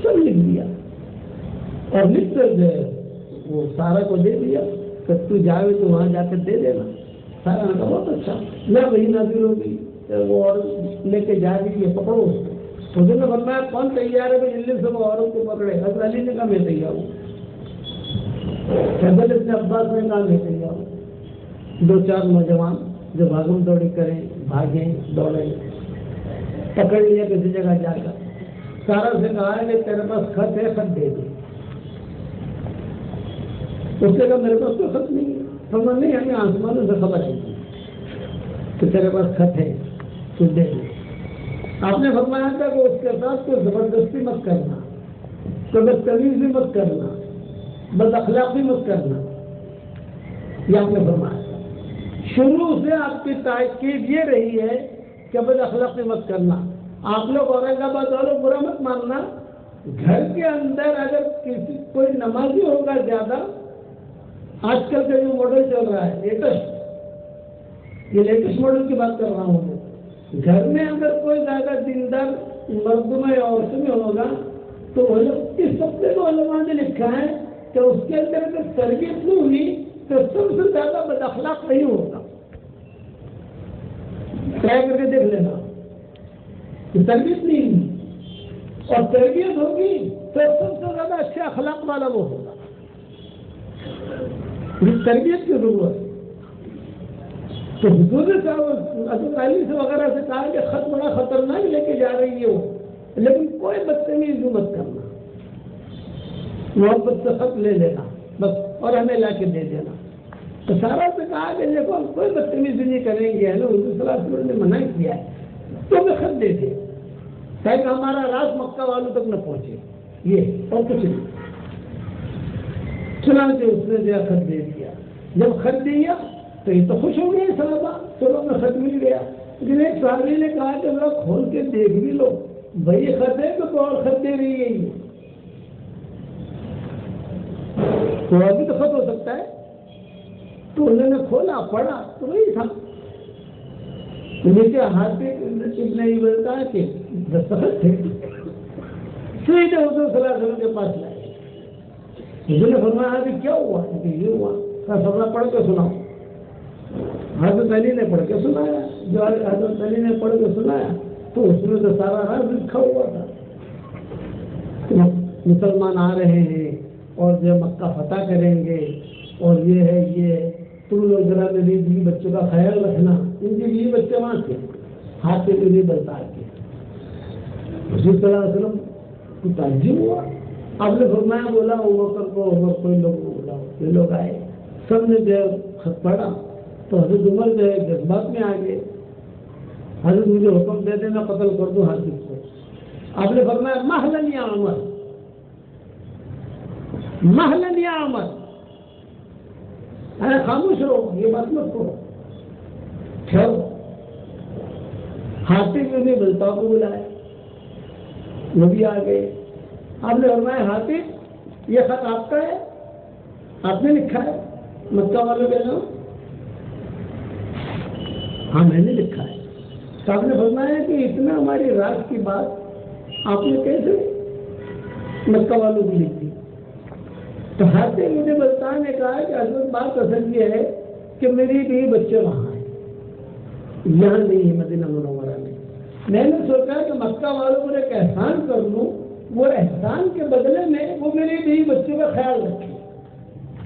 سب لکھ دیا اور لکھ کر جو ہے وہ سارا کو دے دیا کہ تو جاوے تو وہاں جا کر دے دینا۔ سارا نے کہا بہت اچھا، میں وہی نازل ہوگی وہ عورت لے کے جا رہی ہے، پکڑو اس کو۔ حضور نے فرمایا کون تیار ہے کہ جلدی سے وہ عورت کو پکڑے؟ حضرت علی نے کہا میں تیار ہوں، حضرت ابن عباس نے کہا میں تیار ہوں۔ دو چار نوجوان جو بھاگم دوڑی کریں، بھاگیں دوڑیں، پکڑ لیا کسی جگہ جا کر۔ سارا سے کہا ہے کہ تیرے پاس خط ہے، خط دے دے۔ اس نے کہا میرے پاس تو خط نہیں ہے۔ فرمایا نہیں، ہمیں آسمانوں سے خبر آئی کہ تیرے پاس خط ہے، تو دے دے۔ آپ نے فرمایا تھا کہ اس کے ساتھ کوئی زبردستی مت کرنا، کوئی بدتمیزی مت کرنا، بد اخلاقی مت کرنا، یہ آپ نے فرمایا تھا۔ شروع سے آپ کی تاکید یہ رہی ہے کہ بد اخلاقی مت کرنا۔ آپ لوگ اورنگ آباد والوں برا مت ماننا، گھر کے اندر اگر کسی کوئی نمازی ہوگا زیادہ، آج کل کا جو ماڈل چل رہا ہے لیٹسٹ، یہ لیٹسٹ ماڈل کی بات کر رہا ہوں میں، گھر میں اگر کوئی زیادہ دیندار مرد میں یا عورت میں ہوگا تو اس ہفتے کو علماء نے لکھا ہے کہ اس کے اندر اگر تربیت نہیں ہوئی تو سب سے زیادہ بد اخلاق نہیں ہوگا۔ ٹرائی کر کے دیکھ لینا، تربیت نہیں ہوئی اور تربیت ہوگی تو سب سے زیادہ اچھے اخلاق والا وہ ہوگا۔ تربیت کی ضرورت ہے۔ تو حضور صاحب حضرت علی سے وغیرہ سے کہا کہ خط بڑا خطرناک لے کے جا رہی ہے وہ، لیکن کوئی بدتمیزی مت کرنا، محبت سے خط لے لینا بس اور ہمیں لا کے دے دینا۔ تو سارا سے کہا کہ دیکھو ہم کوئی بدتمیزی نہیں کریں گے، حضور صلی اللہ علیہ وسلم نے منع کیا ہے، تو ہمیں خط دے دے تاکہ ہمارا راز مکہ والوں تک نہ پہنچے، یہ اور کچھ نہیں۔ چنانچہ اس نے جو خط دے دیا۔ جب خط دیا تو یہ تو خوش ہو گئے صحابہ، چلو میں خط مل گیا۔ لیکن ایک صحابی نے کہا کہ ذرا کھول کے دیکھ بھی لو، بھائی خط ہے تو اور خط دے رہی ہے یہ، تو ابھی تو خط ہو سکتا ہے۔ تو انہوں نے کھولا، پڑھا تو وہی تھا، نیچے ہاتھ نہیں بولتا ہے کہ دستخط تھے۔ سیدھے حضور صلی اللہ علیہ وسلم کے پاس لائے۔ حضور نے فرمایا ابھی کیا ہوا؟ کہ یہ ہوا۔ سبنا پڑھ کے سناؤ۔ حضرت علی نے پڑھ کے سنایا۔ جو حضرت علی نے پڑھ کے سنایا تو اس میں تو سارا راز لکھا ہوا تھا کہ مسلمان آ رہے ہیں اور جو مکہ فتح کریں گے اور یہ ہے یہ، تم لوگ ذرا میری بیوی بچوں کا خیال رکھنا۔ ان کی بیوی بچے وہاں تھے، ہاتھ سے بھی بلتا کے۔ حضور صلی اللہ علیہ وسلم کو تعجب ہوا۔ آپ نے فرمایا بولا عمر کو، عمر کوئی لوگ بولا، یہ لوگ آئے، سب نے جو خط پڑھا تو حضرت عمر جو ہے جذبات میں آ گئے، حضرت مجھے حکم دے دے میں قتل کر دوں حاصل کو۔ آپ نے فرمایا مہلن یا عمر، مہلن یا عمر، ارے خاموش رہو، یہ بات مت کرو، ٹھہرو۔ حاطب نے بلتا کو بلایا، وہ بھی آ گئے۔ آپ نے فرمایا حاطب یہ خط آپ کا ہے، آپ نے لکھا ہے مکہ والوں کے نام؟ ہاں میں نے لکھا ہے۔ تو آپ نے فرمایا کہ اتنا ہماری راز کی بات آپ نے کیسے مکہ والوں کو لکھ دی؟ تو حاطب مجھے بلتا نے کہا کہ حضرت بات اصل یہ ہے کہ میری بھی بچے وہاں ہیں، یہاں نہیں ہے مدینہ منورہ میں۔ میں نے سوچا کہ مکہ والوں کو ایک احسان کر لوں، وہ احسان کے بدلے میں وہ میرے بھی بچوں کا خیال رکھے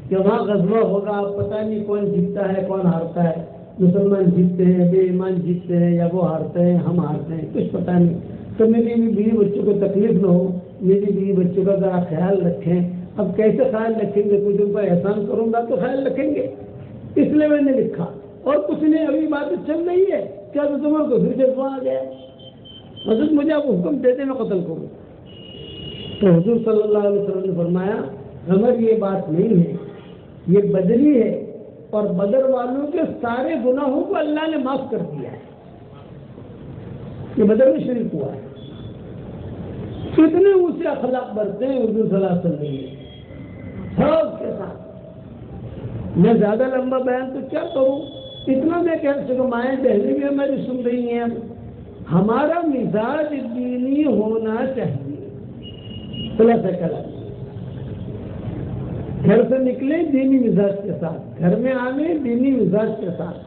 کہ وہاں غزوہ ہوگا، پتہ نہیں کون جیتتا ہے کون ہارتا ہے، مسلمان جیتتے ہیں، بے ایمان جیتتے ہیں، یا وہ ہارتے ہیں ہم ہارتے ہیں، کچھ پتہ نہیں۔ تو میری بیوی بچوں کو تکلیف نہ ہو، میری بیوی بچوں کا ذرا خیال رکھیں۔ اب کیسے خیال رکھیں گے؟ کچھ ان کا احسان کروں گا تو خیال رکھیں گے، اس لیے میں نے لکھا۔ اور کچھ نہیں، ابھی بات چل رہی ہے کیا تو تمہارے کو پھر جذبہ آ گیا، حضرت مجھے آپ حکم دیتے میں قتل کروں۔ تو حضور صلی اللہ علیہ وسلم نے فرمایا عمر یہ بات نہیں ہے، یہ بدری ہے، اور بدر والوں کے سارے گناہوں کو اللہ نے معاف کر دیا ہے، یہ بدر میں شریک ہوا ہے۔ کتنے اونچے اخلاق برتے ہیں حضور صلی اللہ علیہ وسلم سب کے ساتھ۔ میں زیادہ لمبا بیان تو کیا کروں، اتنا میں کہہ سکوں، مائیں دہلی بھی ہماری سن رہی ہیں، ہمارا مزاج دینی ہونا چاہیے. خلاصہ کلام گھر سے نکلے دینی مزاج کے ساتھ، گھر میں آنے دینی مزاج کے ساتھ،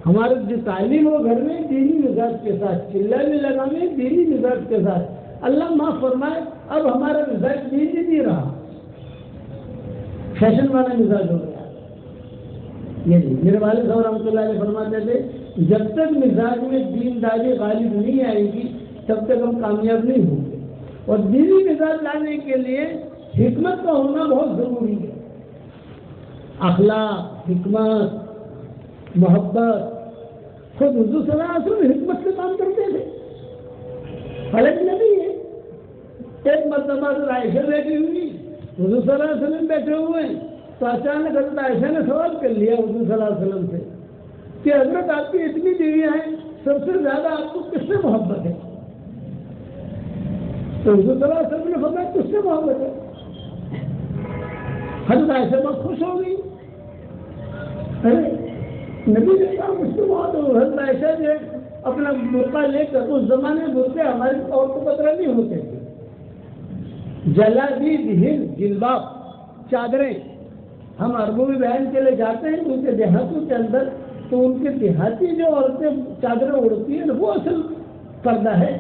ہمارے جو تعلیم ہو گھر میں دینی مزاج کے ساتھ، چلانے لگانے دینی مزاج کے ساتھ. اللہ معاف فرمائے اب ہمارا مزاج دین ہی نہیں رہا، فیشن والا مزاج ہو گیا. یہ نہیں، میرے والد صاحب رحمۃ اللہ علیہ فرماتے تھے جب تک مزاج میں دینداری غالب نہیں آئے گی تب تک ہم کامیاب نہیں ہوں گے. اور دینی مزاج لانے کے لیے حکمت کا ہونا بہت ضروری ہے. اخلاق، حکمت، محبت. خود حضور صلی اللہ علیہ وسلم حکمت سے کام کرتے تھے. حالانکہ نہیں ہے. ایک مرتبہ عائشہ بیٹھی ہوئی، حضور صلی اللہ علیہ وسلم بیٹھے ہوئے ہیں، تو اچانک حضرت عائشہ نے سوال کر لیا حضور صلی اللہ علیہ وسلم سے کہ حضرت آپ کی اتنی بیویاں ہیں، سب سے زیادہ آپ کو کس سے محبت ہے؟ تو حضور صلی اللہ علیہ وسلم نے فرمایا کس سے محبت ہے؟ حضرت عائشہ بہت خوش ہو گئی. نبی نے کہا مجھ سے بہت. حضرت عائشہ جو اپنا برقع لے کر، اس زمانے میں برقع ہماری عورتوں کو پتہ نہیں ہوتے تھے، جلابیب ہند جلباب چادریں ہم عربوں میں بیان کے لیے جاتے ہیں ان کے دیہاتوں کے اندر، تو ان کے دیہاتی جو عورتیں چادریں اڑتی ہیں وہ اصل پردہ ہے.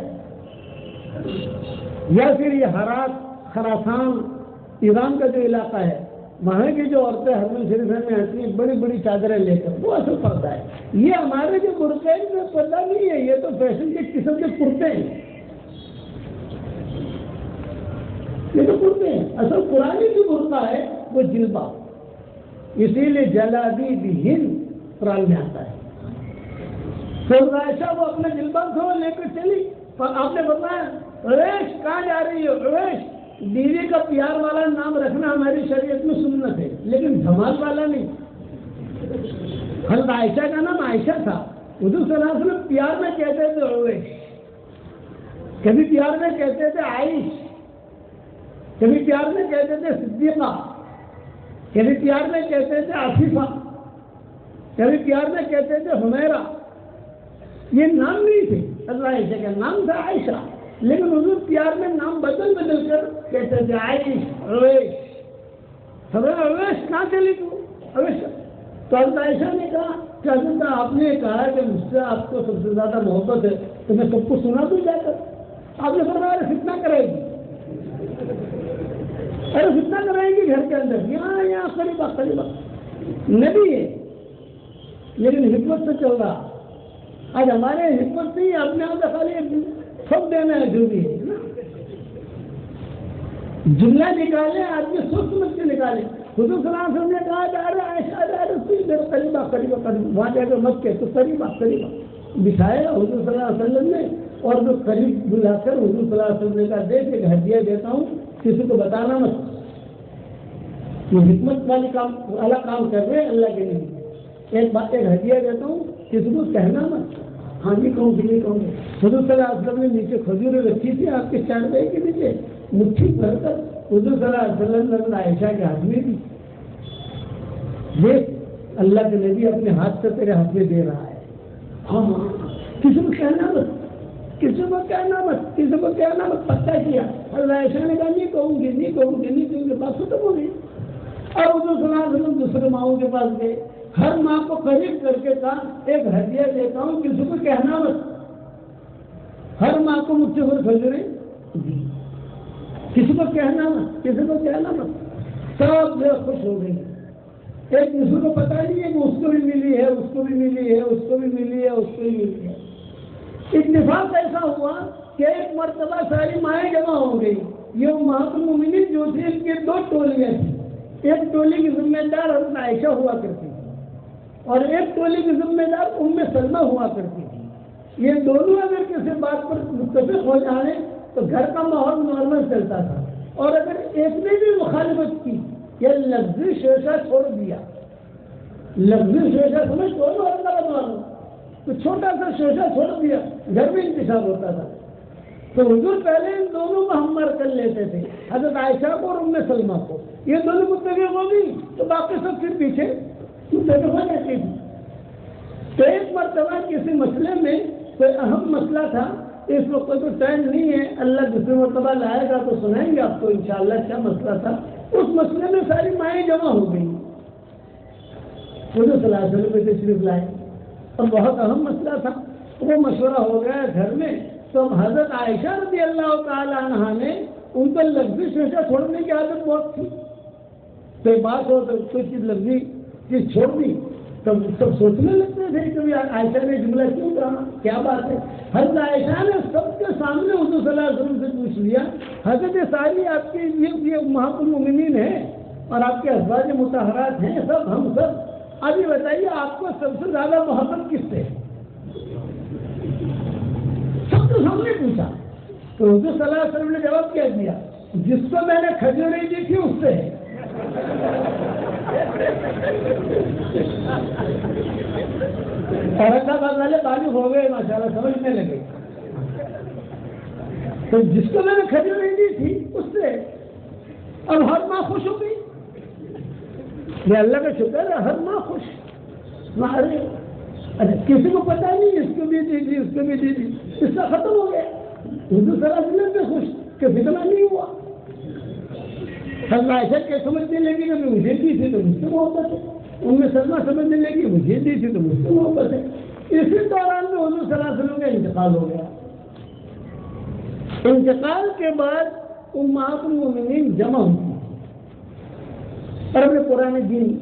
یا پھر یہ ہرات، خراسان، ایران کا جو علاقہ ہے وہاں کی جو عورتیں حرم شریف میں آتی ہیں بڑی بڑی چادریں لے کر، وہ اصل پردہ ہے. یہ ہمارے جو برقعے میں پردہ نہیں ہے، یہ تو فیشن کے قسم کے کرتے ہیں. یہ تو کرتے ہیں. اصل پرانی جو برقع ہے وہ جلبہ، اسی لیے جلابیب ہند قرآن میں آتا ہے. تو عائشہ وہ اپنا جلبہ کو لے کر چلی، اور آپ نے بتایا اویش کہاں جا رہی ہو؟ اویش بیوی کا پیار والا نام رکھنا ہماری شریعت میں سنت ہے، لیکن دھمال والا نہیں. حضرت عائشہ کا نام عائشہ تھا. حضور صلی اللہ علیہ وسلم پیار میں کہتے تھے اویش، کبھی پیار میں کہتے تھے عائش، کبھی پیار میں کہتے تھے صدیقہ، کبھی پیار میں کہتے تھے عفیفہ، کبھی پیار میں کہتے تھے حمیرہ. یہ نام نہیں تھے. حضرت عائشہ کا نام تھا عائشہ، لیکن حضور پیار میں نام بدل بدل کر کہتے تھے عائش، اویش. اویش کہاں چلی تو؟ اویش. تو حضرت عائشہ نے کہا کہ حضرت آپ نے کہا کہ مجھ سے آپ کو سب سے زیادہ محبت ہے تو میں سب کو سنا دوں جا کر. آپ نے فرمایا فتنہ کرے گی، ارے فتنہ کرائیں گی گھر کے اندر، یہاں قریبا قریبا نبی ہے لیکن حکمت سے چل رہا. آج ہمارے حکمت نہیں، اپنے آپ سے خالی سب دینا ہے جو بھی ہے نا. جملہ نکالے آدمی سوچ سمجھ کے نکالے. حضور صلی اللہ علیہ وسلم نے کہا کہ ارے عائشہ قریبا قریبا قریب، وہاں جا کر مت کہ تو قریبا قریبا بٹھایا حضور صلی اللہ علیہ وسلم نے. اور جو قریب بلا کر حضور صلی اللہ علیہ وسلم نے کہا دیکھ ایک ہدیہ دیتا ہوں، کسی کو بتانا مت. یہ حکمت والا کام کر رہے ہیں اللہ کے لیے. ایک ہدیہ دیتا ہوں، کسی کو کہنا مت. ہاں جی کہوں گی، نہیں کہوں گی. حضور صلی اللہ علیہ وسلم نے نیچے کھجوریں رکھی تھی آپ کے چاندے کے نیچے، مٹھی بھر کر حضور صلی اللہ علیہ وسلم نے عائشہ کے ہاتھ میں دی. یہ اللہ کے نبی اپنے ہاتھ سے تیرے ہاتھ میں دے رہا ہے. ہاں کسی کو کہنا مت، کسی کو کہنا مت، کسی کو کہنا مت. پتہ کیا اللہ عائشہ نے کہا نہیں کہوں گی، نہیں کہوں گی، نہیں کہوں گی. بات ختم ہو گئی. اور حضور صلی اللہ علیہ وسلم دوسرے ماؤں کے پاس گئے، ہر ماں کو قریب کر کے کہا ایک ہدیہ دیتا ہوں، کسی کو کہنا مت. ہر ماں کو مجھ سے کھجوریں دی، کسی کو کہنا مت، کسی کو کہنا مت. سب جو خوش ہو گئی. ایک دوسرے کو پتا نہیں ہے کہ اس کو بھی ملی ہے، اس کو بھی ملی ہے، اس کو بھی ملی ہے، اس کو بھی ملی ہے. اتفاق ایسا ہوا کہ ایک مرتبہ ساری مائیں جمع ہو گئی. یہ امہات المومنین جو تھی ان کی دو ٹولیاں تھیں. ایک ٹولی کی ذمہ دار حضرت عائشہ ہوا کرتی تھی اور ایک ٹولی کی ذمہ دار ام سلمہ ہوا کرتی تھی. یہ دونوں اگر کسی بات پر متفق ہو جائیں تو گھر کا ماحول نارمل چلتا تھا. اور اگر ایک نے بھی مخالفت کی یا لفظی شیشہ چھوڑ دیا، لفظی شیشہ سمجھ تو تو چھوٹا سا شیشہ چھوڑ دیا، گھر میں انتشار ہوتا تھا. تو حضور پہلے ان دونوں کو ہمر کر لیتے تھے، حضرت عائشہ کو اور ام سلمہ کو. یہ دونوں متفق ہو گئی تو باقی سب پھر پیچھے متفق ہو جاتی تھی. تو ایک مرتبہ کسی مسئلے میں کوئی اہم مسئلہ تھا اس وقت تو ٹائم نہیں ہے، اللہ دوسری مرتبہ لائے گا تو سنائیں گے آپ کو انشاءاللہ کیا مسئلہ تھا۔ اس مسئلے میں ساری مائیں جمع ہو گئی، حضور صلی اللہ علیہ وسلم پہ تشریف لائے اور بہت اہم مسئلہ تھا، وہ مشورہ ہو گیا گھر میں۔ تو حضرت عائشہ رضی اللہ تعالی عنہا نے ان کو لفظی شیشہ چھوڑنے کی عادت بہت تھی، کوئی بات ہو تو کوئی چیز لفظی چیز چھوڑ دی تب سب سوچنے لگتے تھے کبھی عائشہ نے جملہ کیوں کہا، کیا بات ہے۔ حضرت عائشہ نے سب کے سامنے حضور صلی اللہ علیہ وسلم سے پوچھ لیا، حضرت ساری آپ کی یہ امہات المومنین ہیں اور آپ کے ازواج مطہرات ہیں سب، ہم سب، ابھی بتائیے آپ کو سب سے زیادہ محبت کس سے ہے؟ سب کے سامنے پوچھا تو حضور صلی اللہ علیہ وسلم نے جواب کیا دیا، جس کو میں نے کھجوریں دی تھی اس سے ہے۔ اورنگاباد والے بالغ ہو گئے ماشاءاللہ، سمجھنے لگے، تو جس کو میں نے کھجوریں دی تھی اس سے، اب ہر ماں خوش ہو گئی، یہ اللہ کا شکر ہے، ہر ماں خوش۔ ارے اچھا کسی کو پتا نہیں اس کو بھی دی تھی اس کو بھی دی تھی، اس سے ختم ہو گیا، حضور صلی اللہ علیہ وسلم پہ خوش کہ فتنہ نہیں ہوا۔ حضرت عائشہ کے سمجھنے لگی کہ مجھے دی تھی تو مجھ سے محبت ہے، ان میں سلمہ سمجھنے لگی مجھے دی تھی تو مجھ سے محبت ہے۔ اسی دوران میں حضور صلی اللہ علیہ وسلم کا انتقال ہو گیا۔ انتقال کے بعد امہات المومنین جمع ہوئی اور اپنے پرانے دین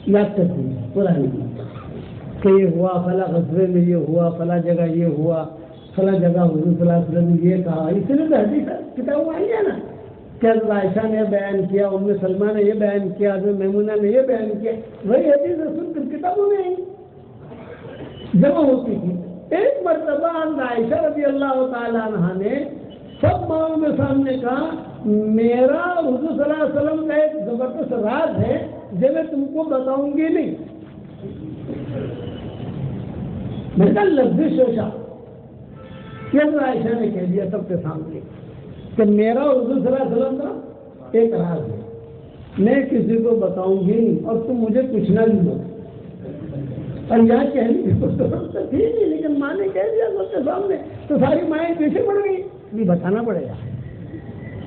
یاد کرتی ہیں، پرانے دین کہ یہ ہوا، فلاں غزوے میں یہ ہوا، فلاں جگہ یہ ہوا، فلاں جگہ حضور صلی اللہ علیہ وسلم نے یہ کہا۔ اس لیے تو حدیث کتاب آئی ہے نا کہ حضرت عائشہ نے بیان کیا، ام سلمہ نے یہ بیان کیا، حضرت میمونہ نے یہ بیان کیا، وہی حدیث رسول کی کتابوں میں جمع ہوتی تھی۔ ایک مرتبہ حضرت عائشہ رضی اللہ تعالی عنہا نے سب ماؤں کے سامنے کہا، میرا حضور صلی اللہ علیہ وسلم کا ایک زبردست راز ہے جو میں تم کو بتاؤں گی نہیں۔ میں نے کہا لفظی شوشہ، یہ عائشہ نے کہہ دیا سب کے سامنے کہ میرا حضور صلی اللہ علیہ وسلم کا ایک راز ہے، میں کسی کو بتاؤں گی نہیں اور تم مجھے پوچھنا بھی دو۔ اور یہاں کہنے کی ضرورت تھی نہیں، لیکن ماں نے کہہ دیا سب کے سامنے تو ساری مائیں پیچھے پڑ گئی، نہیں بتانا پڑے گا،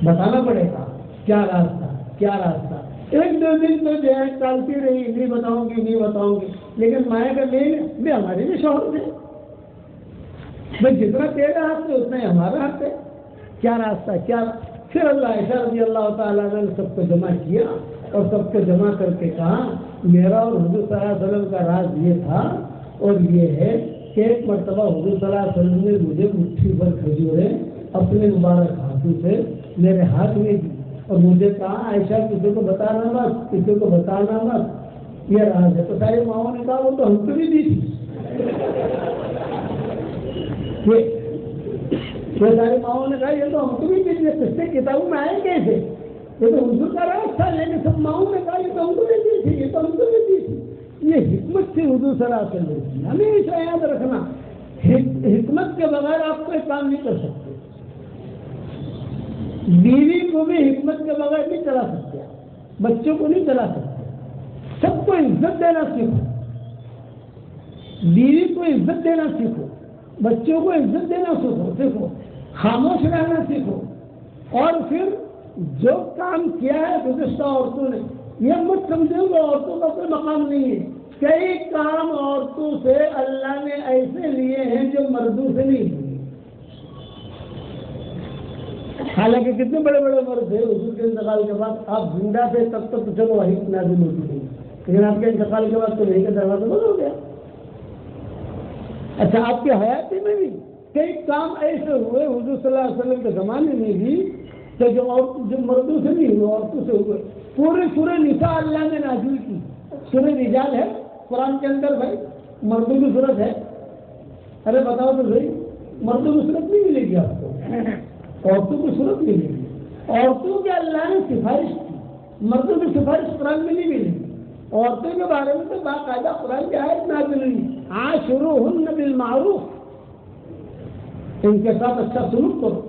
بتانا پڑے گا کیا راز تھا، کیا راز تھا۔ ایک دو دن تو جو ہے ٹالتی رہی، نہیں بتاؤں گی نہیں بتاؤں گی، لیکن مائیں کا مین بھی ہمارے بھی شوہر تھے، بھائی جتنا تیرا حق ہے اتنا ہی ہمارا حق ہے، کیا راستہ کیا۔ پھر اللہ عائشہ رضی اللہ تعالیٰ نے سب کو جمع کیا اور سب کو جمع کر کے کہا، میرا اور حضور صلی اللہ علیہ وسلم کا راز یہ تھا اور یہ ہے کہ ایک مرتبہ حضور صلی اللہ علیہ وسلم نے مجھے مٹھی بھر کھجوریں اپنے مبارک ہاتھوں سے میرے ہاتھ میں دی اور مجھے کہا، عائشہ کسی کو بتانا مت، کسی کو بتانا مت، یہ راز ہے۔ تو ساری ماؤں نے کہا وہ تو ہم کو بھی دی تھی، یہ ساری ماؤں نے کہا یہ تو ہم کو بھی دی تھی، قصے کتابوں میں آئے کیسے، یہ تو حضور کا راز تھا، لیکن سب ماؤں نے کہا یہ تو ہم کو بھی دی تھی، یہ تو ہم کو بھی دی تھی۔ یہ حکمت تھی حضور صلی اللہ علیہ وسلم کی، ہمیشہ یاد رکھنا، حکمت کے بغیر آپ کوئی کام نہیں کر سکتے۔ بیوی کو بھی حکمت کے بغیر نہیں چلا سکتے، بچوں کو نہیں چلا سکتے، سب کو عزت دینا سیکھو، بیوی کو عزت دینا سیکھو، بچوں کو عزت دینا سیکھو، خاموش رہنا سیکھو، اور پھر جو کام کیا ہے گزشتہ عورتوں نے، یہ مت سمجھو گے عورتوں کا کوئی مقام نہیں ہے، کئی کام عورتوں سے اللہ نے ایسے لیے ہیں جو مردوں سے نہیں لیے۔ حالانکہ کتنے بڑے بڑے مرد تھے حضور کے انتقال کے بعد، آپ زندہ تھے تب تک تو چلو وحی نازل ہوتی تھی، لیکن آپ کے انتقال کے بعد تو نہیں کا دروازہ بند ہو گیا۔ اچھا آپ کی حیاتی میں بھی کئی کام ایسے ہوئے حضور صلی اللہ علیہ وسلم کے زمانے میں بھی کہ جو مردوں سے نہیں ہوئے، عورتوں سے ہوئے۔ پورے سورہ نساء اللہ نے نازل کی، سورہ رجال ہے قرآن کے اندر، بھائی مردوں کی صورت ہے، ارے بتاؤ تو صحیح، مردوں کی صورت نہیں ملے گی آپ کو، عورتوں کی صورت ملے گی۔ عورتوں کے اللہ نے سفارش کی، مردوں کی سفارش قرآن میں نہیں ملے گی۔ عورتوں کے بارے میں تو باقاعدہ قرآن کی آیت نازل ہوئی، عاشروہن بالمعروف، ان کے ساتھ اچھا سلوک کرو،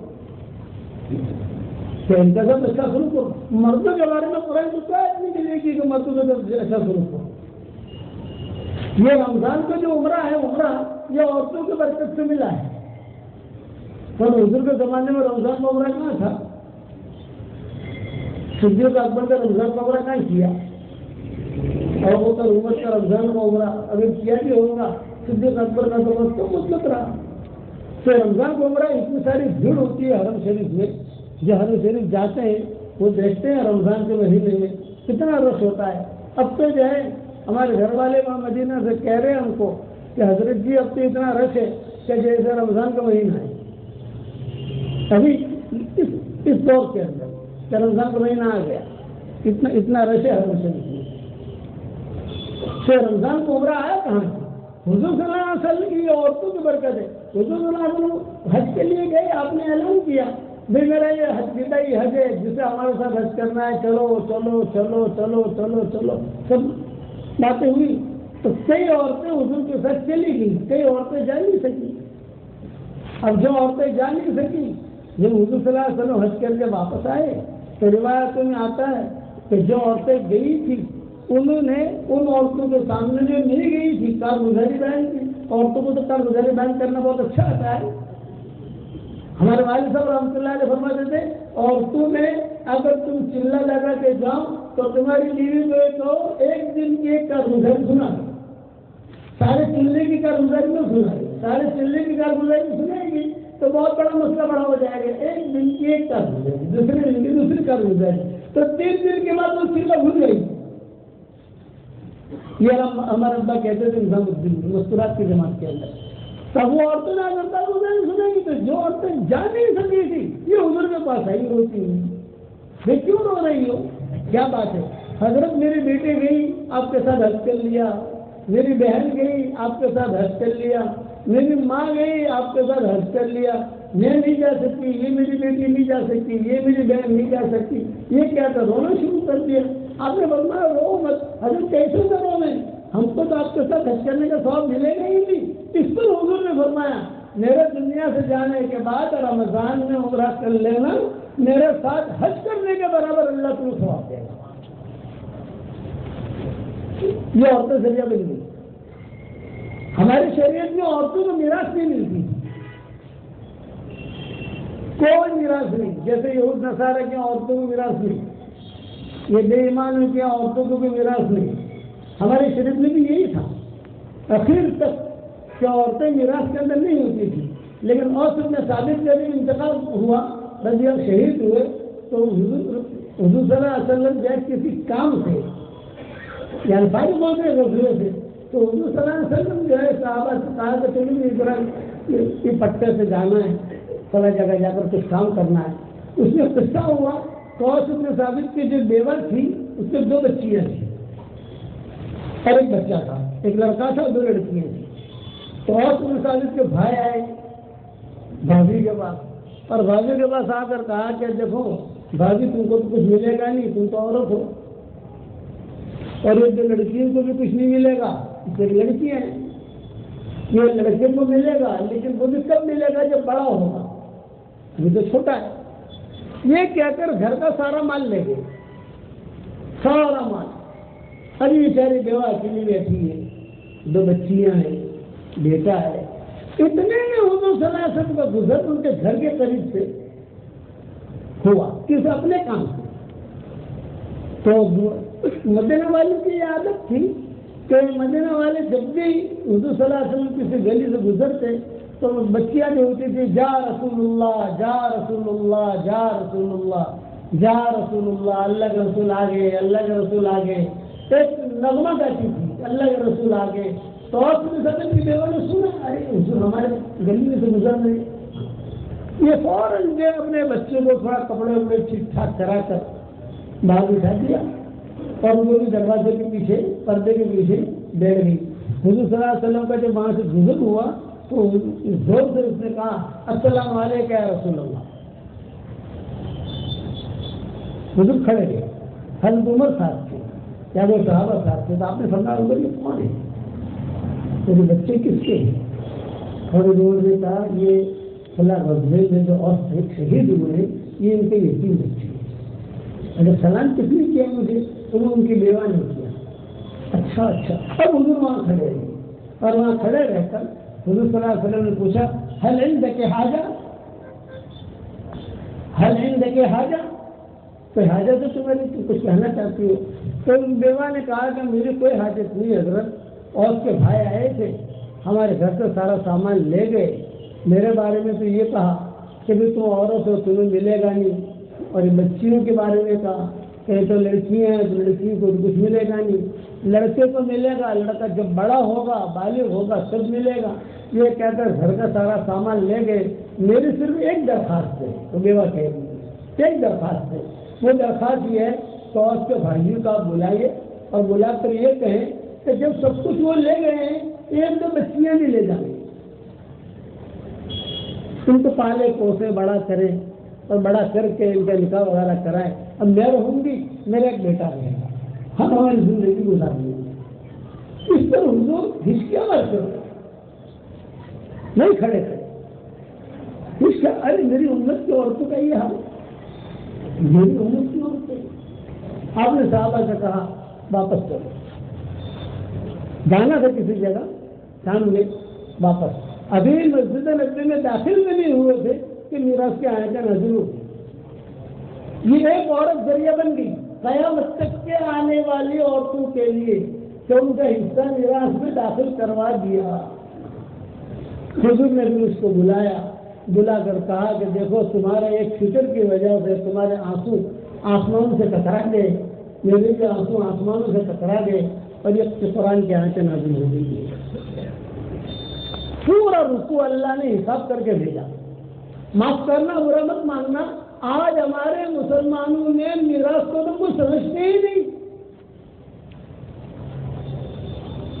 کہ ان کے ساتھ اچھا سلوک کرو۔ مردوں کے بارے میں قرآن کی کوئی آیت نہیں ملے گی کہ مردوں کے ساتھ اچھا سلوک کرو۔ یہ رمضان کا جو عمرہ ہے، عمرہ یہ عورتوں کی برکت سے ملا ہے، تو حضور کے زمانے میں رمضان مبارک کہاں تھا؟ صدیق اکبر کا رمضان مبارک کہاں کیا؟ اور وہ تو عمر کا رمضان مبارک اگر کیا بھی ہوگا، صدیق اکبر کا تو بس تو مطلق رہا. تو رمضان مبارک اتنی ساری بھیڑ ہوتی ہے حرم شریف میں، جو حرم شریف جاتے ہیں وہ دیکھتے ہیں رمضان کے مہینے میں کتنا رش ہوتا ہے. اب تو جو ہے ہمارے گھر والے وہاں مدینہ سے کہہ رہے ہیں ہم کو کہ حضرت جی اب تو اتنا رش ہے کہ جیسے رمضان کا مہینہ ہے. ابھی اس دور کے اندر کہ رمضان کا مہینہ آ گیا، اتنا رش ہے حرم شریف میں. رمضان کو عمرہ آیا کہاں سے؟ حضور صلی اللہ علیہ وسلم کی عورتوں کی برکت ہے. حضور صلی اللہ علیہ وسلم حج کے لیے گئے، آپ نے اعلان کیا بھائی میرا یہ حج بدائی حج ہے جسے ہمارے ساتھ حج کرنا ہے، چلو چلو چلو چلو چلو چلو. سب باتیں ہوئی تو کئی عورتیں حضور کے ساتھ چلی گئی، کئی عورتیں جا نہیں سکی. اب جو عورتیں جا نہیں سکی، جب حضور صلی اللہ علیہ وسلم حج کر کے واپس آئے تو روایتوں میں آتا ہے کہ جو عورتیں گئی تھی انہوں نے ان عورتوں کے سامنے جو نہیں گئی تھی کارگزاری بیان کی. عورتوں کو تو کارگزاری بیان کرنا بہت اچھا آتا ہے. ہمارے والد صاحب رحمۃ اللہ علیہ فرماتے تھے عورتوں میں اگر تم چلا لگا کے جاؤ تو تمہاری بیوی کو ایک دن کی ایک کارگزاری سنا دو. سارے چلنے کی کارگزاری میں سنا دے، سارے چلنے کی کارگزاری سنائے گی تو بہت بڑا مسئلہ بڑا ہو جائے گا. ایک دن کی ایک کارگزاری، دوسرے دن کی دوسری کارگزاری، تو 3 دن کے بعد وہ چلا بھول گئی. یہ ہمارے ابا کہتے تھے نظام الدین مستورات کی جماعت کے اندر. تب وہ عورتیں نہ کرتا سنیں گی تو جو عورتیں جا نہیں سکی تھی یہ حضور کے پاس آئی روتی ہوئی. میں کیوں رو رہی ہوں؟ کیا بات ہے؟ حضرت میری بیٹی گئی آپ کے ساتھ حج کر لیا، میری بہن گئی آپ کے ساتھ حج کر لیا، میری ماں گئی آپ کے ساتھ حج کر لیا، میں نہیں جا سکتی، یہ میری بیٹی نہیں جا سکتی، یہ میری بہن نہیں جا سکتی. یہ کیا تھا؟ رونا شروع کر دیا. آپ نے فرمایا رو مت. حضرت کیسے کرو میں؟ ہم کو تو آپ کے ساتھ حج کرنے کا ثواب ملے گا ہی نہیں. اس پر حضور نے فرمایا میرے دنیا سے جانے کے بعد رمضان میں عمرہ کر لینا، میرے ساتھ حج کرنے کے برابر اللہ تمہیں ثواب دے گا. یہ عورتیں ذریعہ بن گئی. ہماری شریعت میں عورتوں کو میراث نہیں ملتی، کوئی میراث نہیں. جیسے یہود نصارہ کی عورتوں کو میراث نہیں، یہ بے ایمانوں کی عورتوں کو بھی میراث نہیں. ہماری شریعت میں بھی یہی تھا اخیر تک کہ عورتیں میراث کے اندر نہیں ہوتی تھی. لیکن اوس بن ثابت کا جب انتقال ہوا، رضی اللہ شہید ہوئے، تو حضور صلی اللہ علیہ وسلم جائے کسی کام سے یعنی بھائی بول رہے غزوے سے، تو حضور صلی اللہ علیہ وسلم جو ہے صحابہ سے کہا کہ تمہیں اس طرح یہ پٹے سے جانا ہے، فلاں جگہ جا کر کچھ کام کرنا ہے. اس میں قصہ ہوا اوس بن ثابت کی جو بیوہ تھی اس میں 2 بچیاں تھیں اور ایک بچہ تھا، ایک لڑکا تھا اور 2 لڑکیاں تھیں. تو اوس بن ثابت کے بھائی آئے بھابھی کے پاس اور بھابھی کے پاس آ کر کہا کہ دیکھو بھابھی تم کو تو کچھ ملے گا نہیں، تم تو عورت ہو، اور یہ 2 لڑکیوں کو بھی کچھ نہیں ملے گا، اس ایک لڑکیاں ہیں، یہ لڑکے کو ملے گا لیکن وہ بھی کب ملے گا جب بڑا ہوگا، یہ تو چھوٹا ہے. یہ کہہ کر گھر کا سارا مال لے گئے، سارا مال. ابھی بیچاری بیوہ اکیلی بیٹھی ہے، 2 بچیاں ہیں، بیٹا ہے. اتنے میں حضور صلی اللہ علیہ وسلم کا گزر ان کے گھر کے قریب سے ہوا، کس اپنے کام سے. تو مدینہ والوں کی یہ عادت تھی کہ مدینہ والے جب بھی حضور صلی اللہ علیہ وسلم کسی گلی سے گزرتے تو بچیاں جو ہوتی تھی جا رسول اللہ جا رسول اللہ جا رسول اللہ جا رسول اللہ، اللہ کے رسول آگے، اللہ کے رسول آگے، ایک نغمہ گاتی تھی اللہ کے رسول آگے. تو سدن کی بیوہ نے سنا ارے حضور ہمارے گلی میں سے گزر رہے. یہ فوراً جو اپنے بچے کو تھوڑا کپڑے وپڑے ٹھیک ٹھاک کرا کر باہر بٹھا دیا اور وہ بھی دروازے کے پیچھے پردے کے پیچھے بیٹھ گئی. حضور صلی اللہ علیہ وسلم کا جب وہاں سے گزر ہوا تو زور سے اس نے کہا السلام علیکم یا رسول اللہ. حضور کھڑے گئے، حضرت عمر صاحب تھے یا وہ صحابہ صاحب تھے. تو آپ نے فرمایا عمر یہ کون ہے؟ میرے بچے کس کے ہیں؟ اور انہوں نے کہا یہ فلاں غزوے میں جو اور شہید ہوئے یہ ان کے یتیم بچے ہیں. اگر سلام کس نے کیا مجھے؟ انہوں ان کی بیوہ نے کیا. اچھا. اب حضور وہاں کھڑے رہے اور وہاں کھڑے رہ کر حضور صلی اللہ علیہ وسلم نے پوچھا حل عندک حاجہ، حل عندک حاجہ، کوئی حاجت ہے تمہاری، تم کچھ کہنا چاہتی ہو؟ تو بیوہ نے کہا کہ مجھے کوئی حاجت نہیں حضرت، اور اس کے بھائی آئے تھے ہمارے گھر سے سارا سامان لے گئے، میرے بارے میں تو یہ کہا کہ بھی تم عورت ہو تمہیں ملے گا نہیں، اور بچیوں کے بارے میں کہا کہ تو لڑکیاں ہیں تو لڑکیوں کو کچھ ملے گا نہیں، لڑکے کو ملے گا، لڑکا جب بڑا ہوگا بالغ ہوگا سب ملے گا، یہ کہتا ہے گھر کا سارا سامان لے گئے، میری صرف ایک درخواست ہے، تو بیوہ کہہ رہی ہے ایک درخواست ہے، وہ درخواست یہ ہے تو اس کے بھائیوں کو آپ بلائیے اور بلا کر یہ کہیں کہ جب سب کچھ وہ لے گئے ہیں ایک دو بچیاں بھی لے جائیں، ان کو پالے پوسے بڑا کریں اور بڑا کر کے ان کا نکاح وغیرہ کرائیں، اب میں رہوں گی میرا ایک بیٹا رہے گا، ہم ہماری زندگی گزاریں گے۔ اس پر حضور ہچکیاں مارتے نہیں کھڑے تھے، ارے میری امت کی عورتوں کا یہ حال، میری امت کی عورتیں، آپ نے صحابہ سے کہا واپس چلو، جانا تھا کسی جگہ شام میں، واپس ابھی مسجد نبوی میں داخل میں نہیں ہوئے تھے کہ میراث کی آیتیں نازل ہوئی، یہ ایک عورت ذریعہ بن گئی قیامت تک کے آنے والی عورتوں کے لیے کہ ان کا حصہ میراث میں داخل کروا دیا۔ حضور نے بھی اس کو بلا کر کہا کہ دیکھو تمہارے ایک فکر کی وجہ سے تمہارے آنسو آسمان سے ٹکرا گئے، میرے کے آنسو آسمانوں سے ٹکرا گئے، اور یہ قرآن کی آیتیں نازل ہو گئی۔ پورا رکوع اللہ نے حساب کر کے بھیجا، معاف کرنا برا مت ماننا، آج ہمارے مسلمانوں نے میراث کو تو کچھ سمجھتے ہی نہیں،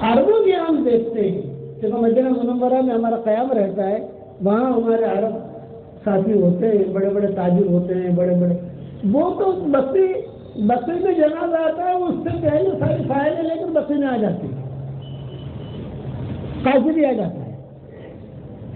عربوں کی ہم دیکھتے ہیں کہ مدینہ منورہ میں ہمارا قیام رہتا ہے، وہاں ہمارے عرب ساتھی ہوتے ہیں، بڑے بڑے تاجر ہوتے ہیں، بڑے بڑے، وہ تو بکری میں جنازہ آتا ہے اس سے پہلے ساری فائلیں لے کر بکری میں آ جاتی ہے، قاضی بھی آ جاتا ہے،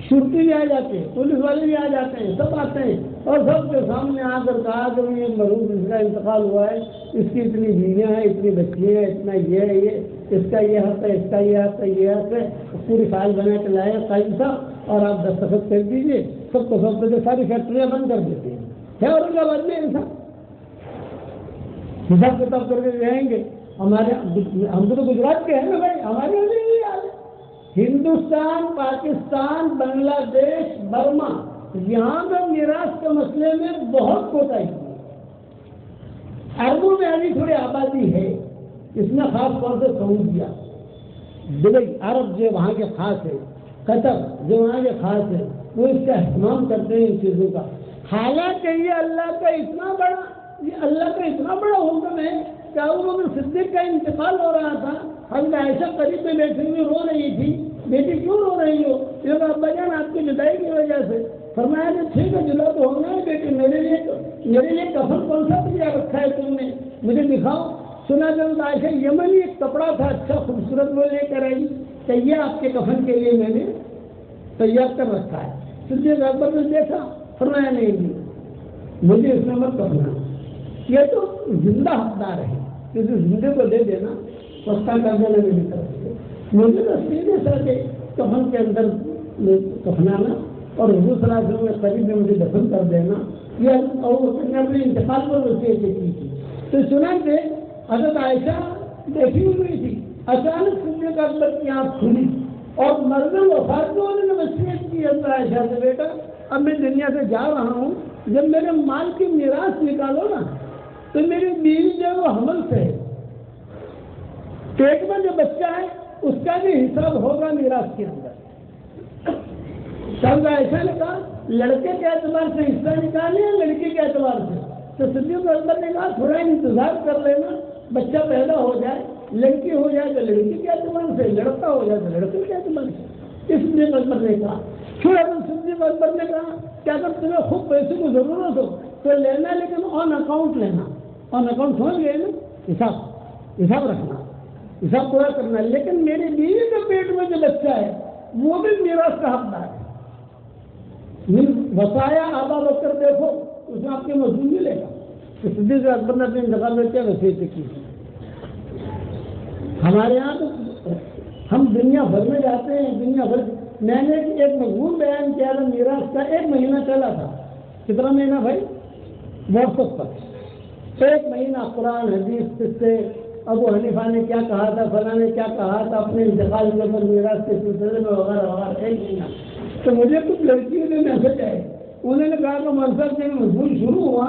شرطی بھی آ جاتے ہیں، پولیس والے بھی آ جاتے ہیں، سب آتے ہیں اور سب کے سامنے آ کر کہا کہ یہ مرحوم اس کا انتقال ہوا ہے، اس کی اتنی بیویاں ہیں، اتنی بچیاں ہیں، اتنا یہ ہے، یہ اس کا یہ حق ہے، اس کا یہ حق ہے، یہ حق ہے، پوری فائل بنا کے لائے قاضی صاحب اور آپ دستخط کر دیجیے، سب کو سب سے ساری فیکٹریاں بند کر دیتے ہیں، اور ان کا بعد میں انسان حساب کتاب کر کے رہیں گے۔ ہم تو گجرات کے ہیں نا بھائی، ہمارے یہاں یہی حال ہے، ہندوستان، پاکستان، بنگلہ دیش، برما، یہاں پر میراث کے مسئلے میں بہت کوتاہی ہے۔ عربوں میں ابھی تھوڑی آبادی ہے، اس میں خاص طور سے سعودیہ، دبئی، عرب جو وہاں کے خاص ہے، قطر جو وہاں کے خاص ہے، وہ اس کا اہتمام کرتے ہیں ان چیزوں کا، حالانکہ یہ اللہ کا اتنا بڑا حکم ہے کہ ابو بکر صدیق کا انتقال ہو رہا تھا، حضرت عائشہ قریب میں بیٹھی ہوئی رو رہی تھی، بیٹی کیوں رو رہی ہو؟ یہ ابا جان آپ کی جدائی کی وجہ سے، فرمایا کہ ٹھیک ہے جلا تو ہونا ہے بیٹی، میرے لیے کفن کون سا تیار رکھا ہے تم نے، مجھے دکھاؤ۔ سنا کہ عائشہ یمنی ایک کپڑا تھا اچھا خوبصورت، وہ لے کر آئی کہ یہ آپ کے کفن کے لیے میں نے تیار کر رکھا ہے۔ صدیق اکبر نے دیکھا، فرمایا نہیں مجھے اس میں مت کرنا، یہ تو زندہ حقدار ہے، کسی زندے کو دے دینا سستا کر دینا میری طرف سے، مجھے تو سیدھے سادے کفن کے اندر کفنانا اور حضور صلی اللہ علیہ وسلم کے قریب میں مجھے دفن کر دینا، یہ اور اپنے انتقال پر وصیت کی تھی۔ تو چنانچہ حضرت عائشہ بیٹھی ہوئی تھی، اچانک صدیق اکبر کی آنکھ کھلی اور مرد وفات کو انہوں نے وصیت کی حضرت عائشہ سے، بیٹا اب میں دنیا سے جا رہا ہوں، جب میرے مال کی میراث نکالو نا تو میری بیوی جو وہ حمل سے ہے، پیٹ میں جو بچہ ہے اس کا بھی حساب ہوگا میراث کے اندر۔ حضرت عائشہ نے کہا لڑکے کے اعتبار سے حصہ نکالے یا لڑکی کے اعتبار سے؟ تو صدیق اکبر نے کہا تھوڑا انتظار کر لینا، بچہ پیدا ہو جائے، لڑکی ہو جائے تو لڑکی کے اعتبار سے، لڑکا ہو جائے تو لڑکے کے اعتبار سے۔ اس صدیق اکبر نے کہا، پھر صدیق اکبر نے کہا کہ اگر تمہیں خوب پیسے کی ضرورت ہو تو لینا، لیکن آن اکاؤنٹ لینا، آن اکاؤنٹ سمجھ گئے نا، حساب رکھنا، حساب پورا کرنا، لیکن میری بیوی کے پیٹ میں جو بچہ ہے وہ بھی میراث کا حقدار ہے۔ وصایا آبا بکر دیکھو، اس میں آپ کے مضمون ملے گا کہ صدیق اکبر نے اپنے انتقال میں کیا وصیت کی۔ ہمارے یہاں تو ہم دنیا بھر میں جاتے ہیں، دنیا بھر میں نے ایک مضمون بیان کیا تھا میراث کا، 1 مہینہ چلا تھا، کتنا مہینہ بھائی؟ WhatsApp پر 1 مہینہ قرآن حدیث سے ابو حنیفہ نے کیا کہا تھا، فلاں نے کیا کہا تھا اپنے انتقال کے اوپر میراث کے سلسلے میں وغیرہ وغیرہ 1 مہینہ. تو مجھے کچھ لڑکیوں نے میسج آئے، انہوں نے کہا کہ منصب جب مضمون شروع ہوا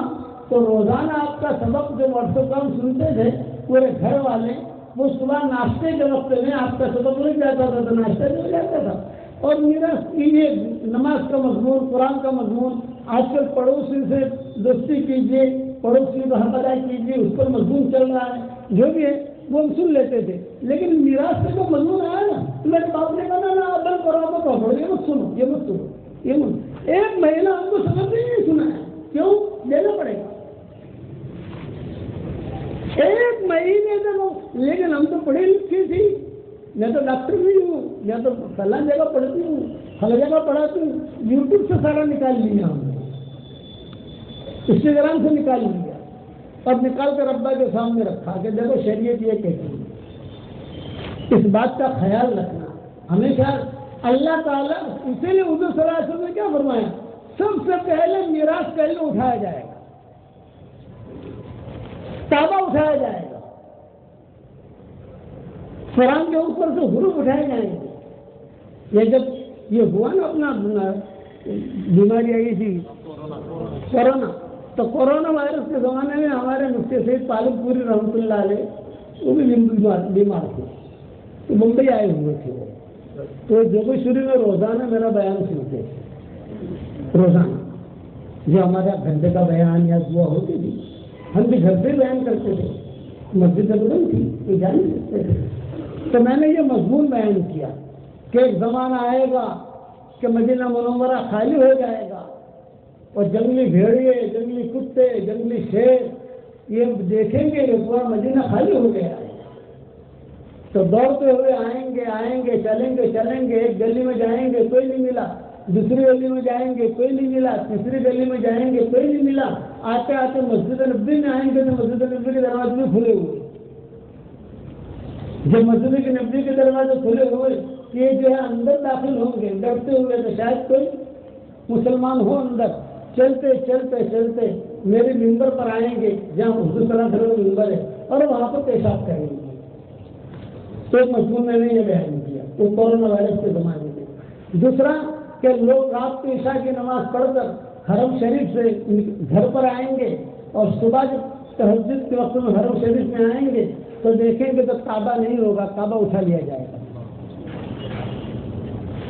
تو روزانہ آپ کا سبق جو WhatsApp پر ہم سنتے تھے پورے گھر والے، وہ صبح ناشتے کے وقت میں آپ کا سبق مل جاتا تھا تو ناشتہ مل جاتا تھا. اور میراث کیجیے، نماز کا مضمون، قرآن کا مضمون، آج کل پڑوسی سے دوستی کیجیے، پڑوسی کو حق ادا کیجیے، اس پر مضمون چل رہا ہے، جو بھی ہے وہ ہم سن لیتے تھے. لیکن میراث سے جو مضمون آیا نا، میرے باپ نے کہا نا ابل قرآن کو پڑھو، یہ مت سنو، یہ مت سنو، یہ مت. 1 مہینہ ہم کو سبق نہیں سنا ہے، کیوں لینا پڑے گا 1 مہینے تک. لیکن ہم تو پڑھے لکھے تھی، میں تو ڈاکٹر بھی ہوں، میں تو فلاں جگہ پڑھتی ہوں، ہر جگہ پڑھاتی ہوں. یوٹیوب سے سارا نکال لیا ہم نے، انسٹاگرام سے نکال لیا اور نکال کر ابا کے سامنے رکھا کہ دیکھو شریعت یہ کہتی ہے. اس بات کا خیال رکھنا ہمیشہ. اللہ تعالیٰ اسی لیے حضور صلی اللہ علیہ وسلم نے کیا فرمایا، سب سے پہلے میراث پہلے اٹھایا جائے گا، کعبہ اٹھایا جائے گا، قرآن کے اوپر سے حروف اٹھائے جائیں گے. یہ جب یہ ہوا نا اپنا بیماری آئی تھی کورونا، تو کورونا وائرس کے زمانے میں ہمارے مفتی سید پالک پوری رحمۃ اللہ علیہ وہ بھی بیمار تھے، تو ممبئی آئے ہوئے تھے. تو جو کوئی شروع میں روزانہ میرا بیان سنتے تھے، روزانہ جو ہمارا گھنٹے کا بیان یا دعا ہوتی تھی، ہم بھی گھر سے بیان کرتے تھے، مسجد بلند تھی تو جان نہیں سکتے تھے. تو میں نے یہ مضمون بیان کیا کہ ایک زمانہ آئے گا کہ مدینہ منورہ خالی ہو جائے گا اور جنگلی بھیڑیے، جنگلی کتے، جنگلی شیر یہ دیکھیں گے کہ پورا مدینہ خالی ہو گیا ہے. تو دوڑتے ہوئے آئیں گے، چلیں گے، ایک گلی میں جائیں گے کوئی نہیں ملا، دوسری گلی میں جائیں گے کوئی نہیں ملا، تیسری گلی میں جائیں گے کوئی نہیں ملا. آتے آتے مسجد نبوی میں آئیں گے تو مسجد نبوی کے دروازے بھی کھلے ہوئے. جب مسجد نبوی کے دروازے کھلے ہوئے یہ جو ہے اندر داخل ہوں گے ڈرتے ہوئے تو شاید کوئی مسلمان ہو اندر. چلتے میرے ممبر پر آئیں گے جہاں حضور صلی اللہ علیہ وسلم ممبر ہے اور وہاں پر پیشاب کریں گے. تو مضمون میں نے یہ بیان کیا وہ کورونا وائرس کے زمانے میں. دوسرا کہ لوگ رات کو عشاء کی نماز پڑھ کر حرم شریف سے گھر پر آئیں گے اور صبح جب تہجد کے وقت میں حرم شریف میں آئیں گے تو دیکھیں گے تو کعبہ نہیں ہوگا، کعبہ اٹھا لیا جائے گا.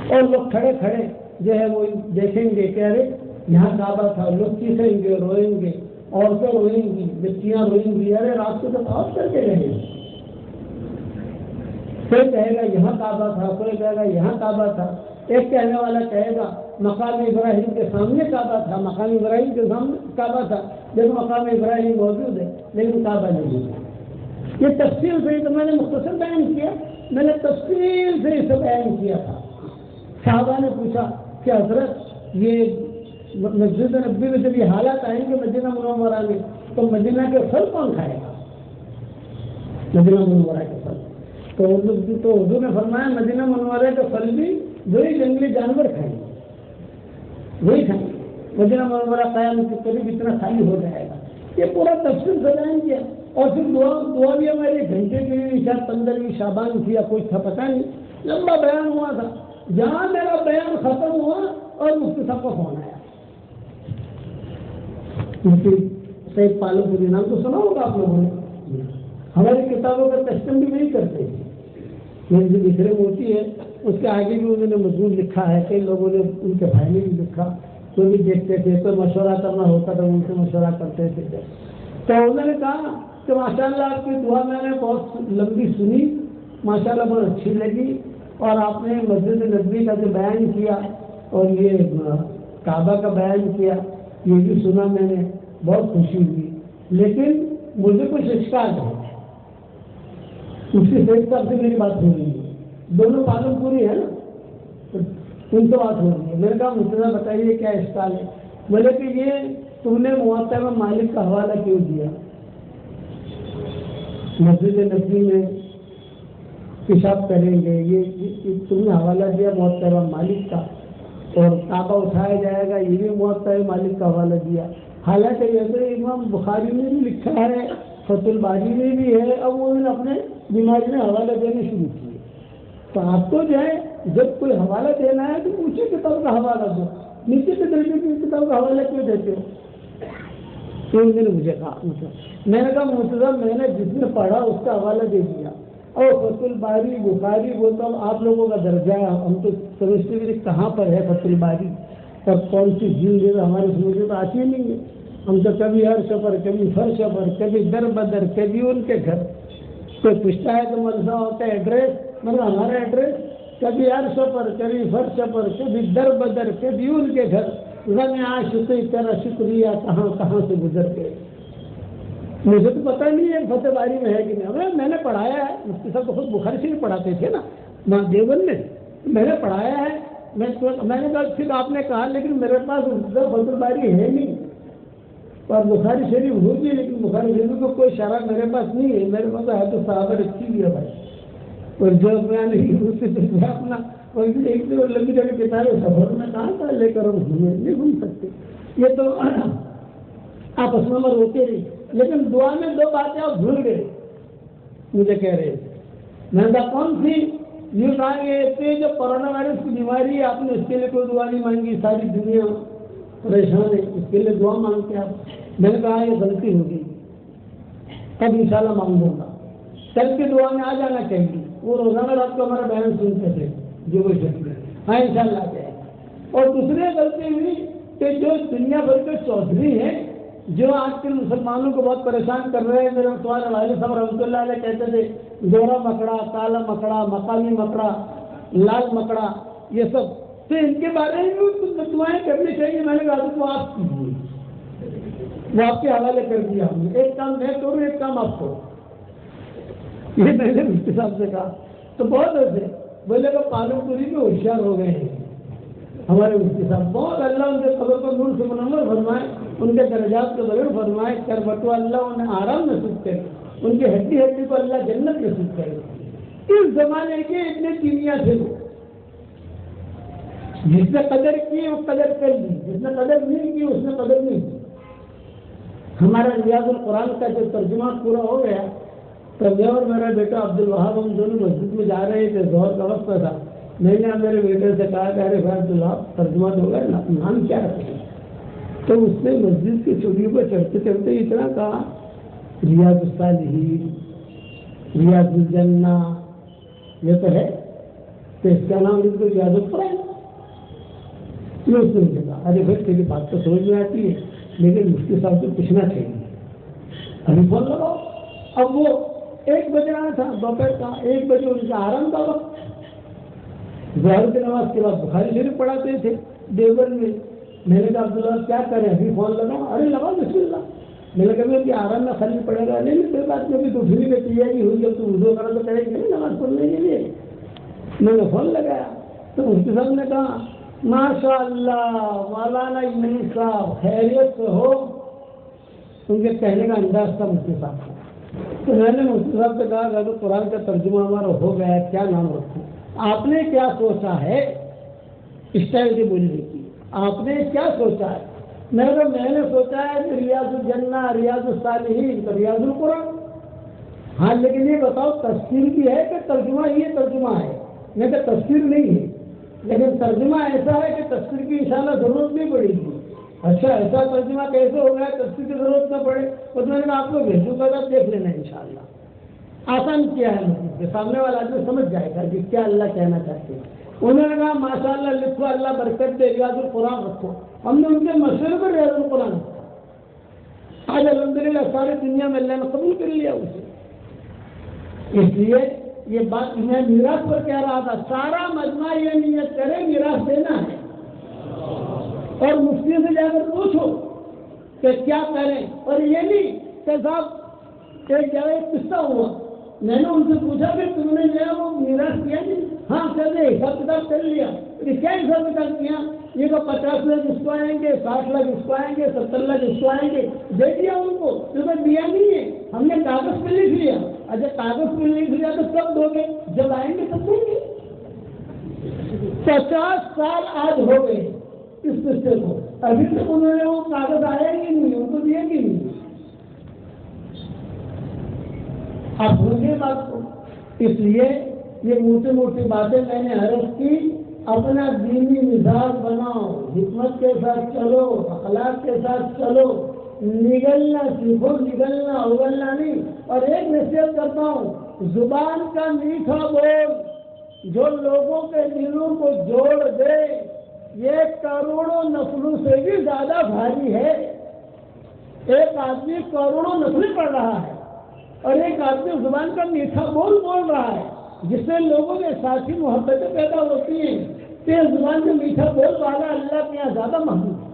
اور لوگ کھڑے جو ہے وہ دیکھیں گے کہ ارے یہاں کعبہ تھا. لوگ چیخیں گے، روئیں گے، عورتیں روئیں گی، بچیاں روئیں گی، ارے رات کو تو آف کر کے رہے. کوئی کہے گا یہاں کعبہ تھا، کوئی کہے گا یہاں کعبہ تھا. ایک کہنے والا کہے گا مقام ابراہیم کے سامنے کعبہ تھا، مقام ابراہیم کے سامنے کعبہ تھا. جب مقام ابراہیم موجود ہے لیکن کعبہ نہیں ہے. یہ تفصیل سے تو میں نے مختصر بیان کیا، میں نے تفصیل سے اسے بیان کیا تھا. صحابہ نے پوچھا کہ حضرت یہ مسجد نبوی میں جب یہ حالات آئیں گے مدینہ منورہ میں تو مدینہ کے پھل کون کھائے گا؟ مدینہ منورہ کے پھل تو حضور نے فرمایا مدینہ منورہ کے پھل بھی وہی جنگلی جانور کھائیں گے، وہی کھائیں گے. مدینہ منورہ قیام کے قریب اتنا خالی ہو جائے گا. یہ پورا تفصیل سے بیان کیا. اور پھر دعا بھی ہماری گھنٹے کے لیے شاید 15ویں شعبان تھی یا کوئی تھا پتہ نہیں، لمبا بیان ہوا تھا. جہاں میرا بیان ختم ہوا اور مفتی صاحب کا فون آیا. مفتی سید پالک پوری نام تو سنا ہوگا آپ لوگوں نے. ہماری کتابوں کا تشکن بھی نہیں کرتے. میری جو بکھرے موتی ہے اس کے آگے بھی انہوں نے مضمون لکھا ہے. کئی لوگوں نے ان کے بھائی نے بھی لکھا، تو بھی دیکھتے تھے. تو مشورہ کرنا ہوتا تھا ان سے مشورہ کرتے تھے. تو انہوں نے کہا کہ ماشاءاللہ آپ کی دعا میں نے بہت لمبی سنی، ماشاءاللہ بہت اچھی لگی، اور آپ نے مسجد نبوی کا جو بیان کیا اور یہ کعبہ کا بیان کیا یہ بھی سنا میں نے، بہت خوشی ہوئی. لیکن مجھے کچھ اشکال ہے. مفتی سید صاحب سے میری بات ہو رہی ہے، دونوں پالن پوری ہے نا، ان سے بات ہو رہی ہے. میں نے کہا مجھے بتائیے کیا اشکال ہے؟ بولے کہ یہ تم نے موطا مالک کا حوالہ کیوں دیا؟ مسجد نبوی میں پیشاب کریں گے، یہ تم نے حوالہ دیا موطا مالک کا، اور کعبہ اٹھایا جائے گا یہ بھی موطا مالک کا حوالہ دیا. حالانکہ یہ تو امام بخاری میں بھی لکھا ہے، فتح الباری میں بھی ہے، اب انہوں نے اپنے بیماری میں حوالے دینے شروع کیے۔ تو آپ کو جو ہے جب کوئی حوالہ دینا ہے تو اونچی کتاب کا حوالہ دو، نیچے کے درجے کی کتاب کا حوالہ کیوں دیتے ہو؟ تو انہوں نے مجھے کہا، میں نے کہا مرتضیٰ میں نے جس نے پڑھا اس کا حوالہ دے دیا، اور فتح الباری بخاری وہ تو آپ لوگوں کا درجہ ہے، ہم تو سمجھتے کہ کہاں پر ہے فتح الباری اور کون سی جلد ہے، ہمارے سمجھے تو آتی نہیں ہے، ہم تو کبھی عرش پر، کبھی فرش پر، کبھی در بدر، کبھی ان کے گھر، کوئی پوچھتا ہے تو مدرسہ ہوتا ہے ایڈریس، مطلب ہمارا ایڈریس کبھی عرش پر، کبھی فرش پر، کبھی در بدر، کبھی ان کے گھر، غم عاشقی تیرا شکریہ کہاں کہاں سے گزر گئے۔ مجھے تو پتہ نہیں ہے فتح باری میں ہے کہ نہیں، میں نے پڑھایا ہے، مفتی صاحب تو خود بخاری سے بھی پڑھاتے تھے نا دیوبند میں نے پڑھایا ہے، میں نے کہا پھر آپ نے کہا لیکن میرے پاس فتح باری ہے نہیں، اور بخاری شریف ہوگی لیکن بخاری شریف کو کوئی شرح میرے پاس نہیں ہے، میرے پاس ہے تو صحابہ رکھی ہوئی ہے بھائی، اور جو میں نہیں اس سے اپنا ایک دن لمبی جگہ کتابیں سفر میں کہاں تھا لے کر ہم نہیں گھوم سکتے، یہ تو آپس میں روتے رہی، لیکن دعا میں دو باتیں آپ بھول گئے، مجھے کہہ رہے میں نے کہا کون سی؟ یہ کہا کہ جو کورونا وائرس کی بیماری ہے آپ نے اس کے لیے کوئی دعا نہیں مانگی، ساری دنیا پریشان ہے، اس کے لیے دعا مانگتے آپ؟ میں نے کہا یہ غلطی ہوگی، تب انشاءاللہ مانگوں گا، کل کی دعا میں آ جانا چاہیے، وہ روزانہ رات کو ہمارا بیان سنتے تھے جو وہ شکریہ، ہاں انشاءاللہ آ جائے گا۔ اور دوسری غلطی ہوئی کہ جو دنیا بھر کے چودھری ہیں جو آج کل مسلمانوں کو بہت پریشان کر رہے ہیں، میرے سوال والد صاحب رحمۃ اللہ علیہ کہتے تھے گورا مکڑا، کالا مکڑا، مقامی مکڑا، لال مکڑا، یہ سب، تو ان کے بارے میں دعائیں کرنی چاہیے۔ میں نے کہا تو آپ کیجیے، وہ آپ کے حوالے کر دیا ہم نے، ایک کام میں کروں ایک کام آپ کرو، یہ میں نے مفتی صاحب سے کہا، تو بہت ایسے بولے کہ پالم پوری میں ہوشیار ہو گئے ہیں ہمارے مفتی صاحب، بہت اللہ ان کے قبر پر نور سے منور فرمائے، ان کے درجات کو بلند فرمائے، کر بٹو اللہ انہیں آرام نصیب کرے، ان کے ہڈی ہڈی کو اللہ جنت نصیب کرے۔ اس زمانے کے اتنے کیمیا تھے وہ، جس نے قدر کی وہ قدر کر لی، جس نے قدر نہیں کی اس نے قدر نہیں کی۔ ہمارا ریاض القرآن کا جو ترجمہ پورا ہو گیا تو میں اور میرا بیٹا عبد الوہاب ہم دونوں مسجد میں جا رہے تھے، ظہر کا وقت تھا، میں نے میرے بیٹے سے کہا کہ ارے بھائی عبدالوہاب ترجمہ تو ہوگا، نام کیا رکھیں؟ تو اس نے مسجد کی چوٹیوں پر چڑھتے چڑھتے اتنا کہا ریاض الصالحین، ریاض الجنہ، یہ تو ہے، تو اس کا نام اس کو ریاض القرآن۔ میں اس نے مجھے کہا ارے بھائی تیری بات تو سمجھ میں آتی ہے لیکن مفتی صاحب کو پوچھنا چاہیے، ابھی فون لگاؤ۔ اب وہ 1 بجے آنا تھا دوپہر کا، 1 بجے ان کا آرام کا وقت، ظہر کی نماز کے بعد بخاری شریف پڑھاتے تھے دیوبند میں۔ میں نے کہا عبداللہ کیا کریں، ابھی فون لگاؤ؟ ارے لگاؤ بسم اللہ۔ میں نے کہا کہ آرام میں خالی پڑے گا؟ نہیں کوئی بات نہیں، ابھی تو اٹھنے کی تیاری ہوئی، جب تو وضو کرا تو کرے گی نماز پڑھنے کے لیے۔ میں نے فون لگایا تو مفتی صاحب نے کہا ماشاء اللہ مولانا یونس صاحب خیریت سے ہو، ان کے کہنے کا انداز تھا مفتی صاحب کا۔ تو میں نے مفتی صاحب سے کہا کہ قرآن کا ترجمہ ہمارا ہو گیا ہے، کیا نام رکھوں؟ آپ نے کیا سوچا ہے اسٹائل کی بولنے کی؟ آپ نے کیا سوچا ہے؟ میں نے سوچا ہے کہ ریاض الجنہ، ریاض الصالحین، تو ریاض القرآن۔ ہاں لیکن یہ بتاؤ تفسیر بھی ہے کہ ترجمہ یہ ترجمہ ہے؟ میں کہ تفسیر نہیں ہے لیکن ترجمہ ایسا ہے کہ تفسیر کی انشاءاللہ ضرورت نہیں پڑے گی۔ اچھا ایسا ترجمہ کیسے ہو گیا تفسیر کی ضرورت نہ پڑے؟ تو میں نے آپ کو بھیجوں گا، دیکھ لینا انشاءاللہ۔ آسان کیا ہے مطلب کہ سامنے والا آدمی سمجھ جائے گا کہ کیا اللہ کہنا چاہتے ہیں۔ انہوں نے کہا ماشاءاللہ لکھو، اللہ برکت دے، ریاض القرآن رکھو۔ ہم نے ان کے مشورے پر ریاض القرآن رکھا، آج الحمدللہ ساری دنیا میں اللہ نے قبول کر لیا اسے۔ اس لیے یہ بات میں میراث پر کہہ رہا تھا، سارا مجمع یہ نیت کرے میراث دینا ہے، اور مفتی سے جا کر پوچھو کہ کیا کریں۔ اور یہ نہیں کہ صاحب ایک جگہ ایک قصہ ہوا، میں نے ان سے پوچھا کہ تم نے جو ہے وہ میراث کیا نہیں؟ ہاں کر دے، حساب کتاب کر لیا۔ کیا حساب کتاب کیا؟ یہ تو 50 لاکھ اس کو آئیں گے، 60 لاکھ اس کو آئیں گے، 70 لاکھ اس کو آئیں گے، دے دیا ان کو، کیونکہ دیا نہیں ہے، ہم نے کاغذ پہ لکھ لیا۔ اچھا کاغذ پہ لکھ لیا تو کب دو گے؟ جب آئیں گے تب دیں گے۔ 50 سال آج ہو گئے، اس قصے کو. ابھی تک انہوں نے وہ کاغذ آیا ہی نہیں, ان کو دیا کہ نہیں. آپ سمجھیے بات کو. اس لیے یہ موٹی موٹی باتیں میں نے عرض کی. اپنا دینی مزاج بناؤ, حکمت کے ساتھ چلو, اخلاق کے ساتھ چلو, نگلنا سیکھو, نگلنا اگلنا نہیں. اور ایک نصیحت کرتا ہوں, زبان کا میٹھا بول جو لوگوں کے دلوں کو جوڑ دے یہ کروڑوں نسلوں سے بھی زیادہ بھاری ہے. ایک آدمی کروڑوں نسلیں پڑھ رہا ہے اور ایک آدمی زبان کا میٹھا بول بول رہا ہے جس سے لوگوں کے ساتھی محبتیں پیدا ہوتی ہیں. تیز زبان کا میٹھا بول والا اللہ کے یہاں زیادہ محبوب ہے.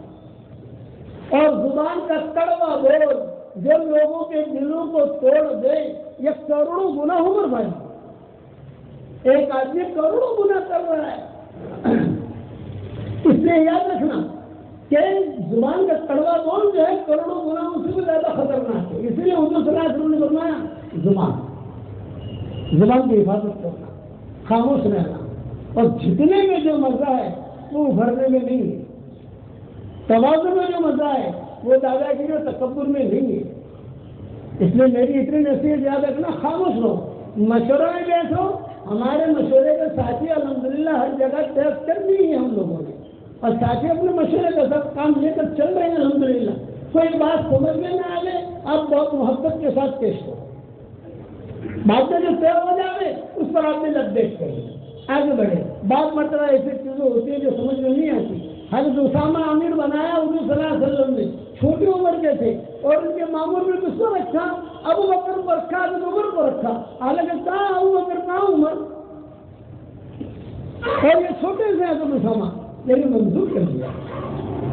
اور زبان کا کڑوا بول جو لوگوں کے دلوں کو توڑ دے یہ کروڑوں گنا عمر بھائی. ایک آدمی کروڑوں گنا کر رہا ہے. اس لیے یاد رکھنا کہ زبان کا کڑوا بول جو ہے کروڑوں گنا اس سے بھی زیادہ خطرناک ہے. اس لیے حضور صلی اللہ علیہ وسلم نے فرمایا زبان کی حفاظت کرنا, خاموش رہنا. اور جتنے میں جو مزہ ہے وہ ابھرنے میں نہیں ہے, تواضع میں جو مزہ ہے وہ دادا گیری اور تکبر میں نہیں ہے. اس لیے میری اتنی نصیحت یاد رکھنا, خاموش رہو, مشورہ میں بیٹھو. ہمارے مشورے کے ساتھی الحمدللہ ہر جگہ ٹیسٹ کر دی ہے ہم لوگوں نے, اور ساتھی اپنے مشورے کے ساتھ کام لے کر چل رہے ہیں الحمدللہ. کوئی بات سمجھ میں نہ آئے آپ بہت محبت کے ساتھ پیش کرو. بات میں جو طے ہو جائے اس پر آپ نے لبیک کریے, آگے بڑھے. بعض مرتبہ ایسی چیزیں ہوتی ہیں جو سمجھ میں نہیں آتی. حضرت اسامہ امیر بنایا حضور صلی اللہ علیہ وسلم نے, چھوٹی عمر کے تھے اور ان کے مامور نے کس کو رکھا؟ ابو بکر کو رکھا, ابو عمر کو رکھا. حالانکہ کہاں ابو بکر کہاں عمر, اور یہ چھوٹے سے حضرت اسامہ, لیکن منظور کر دیا.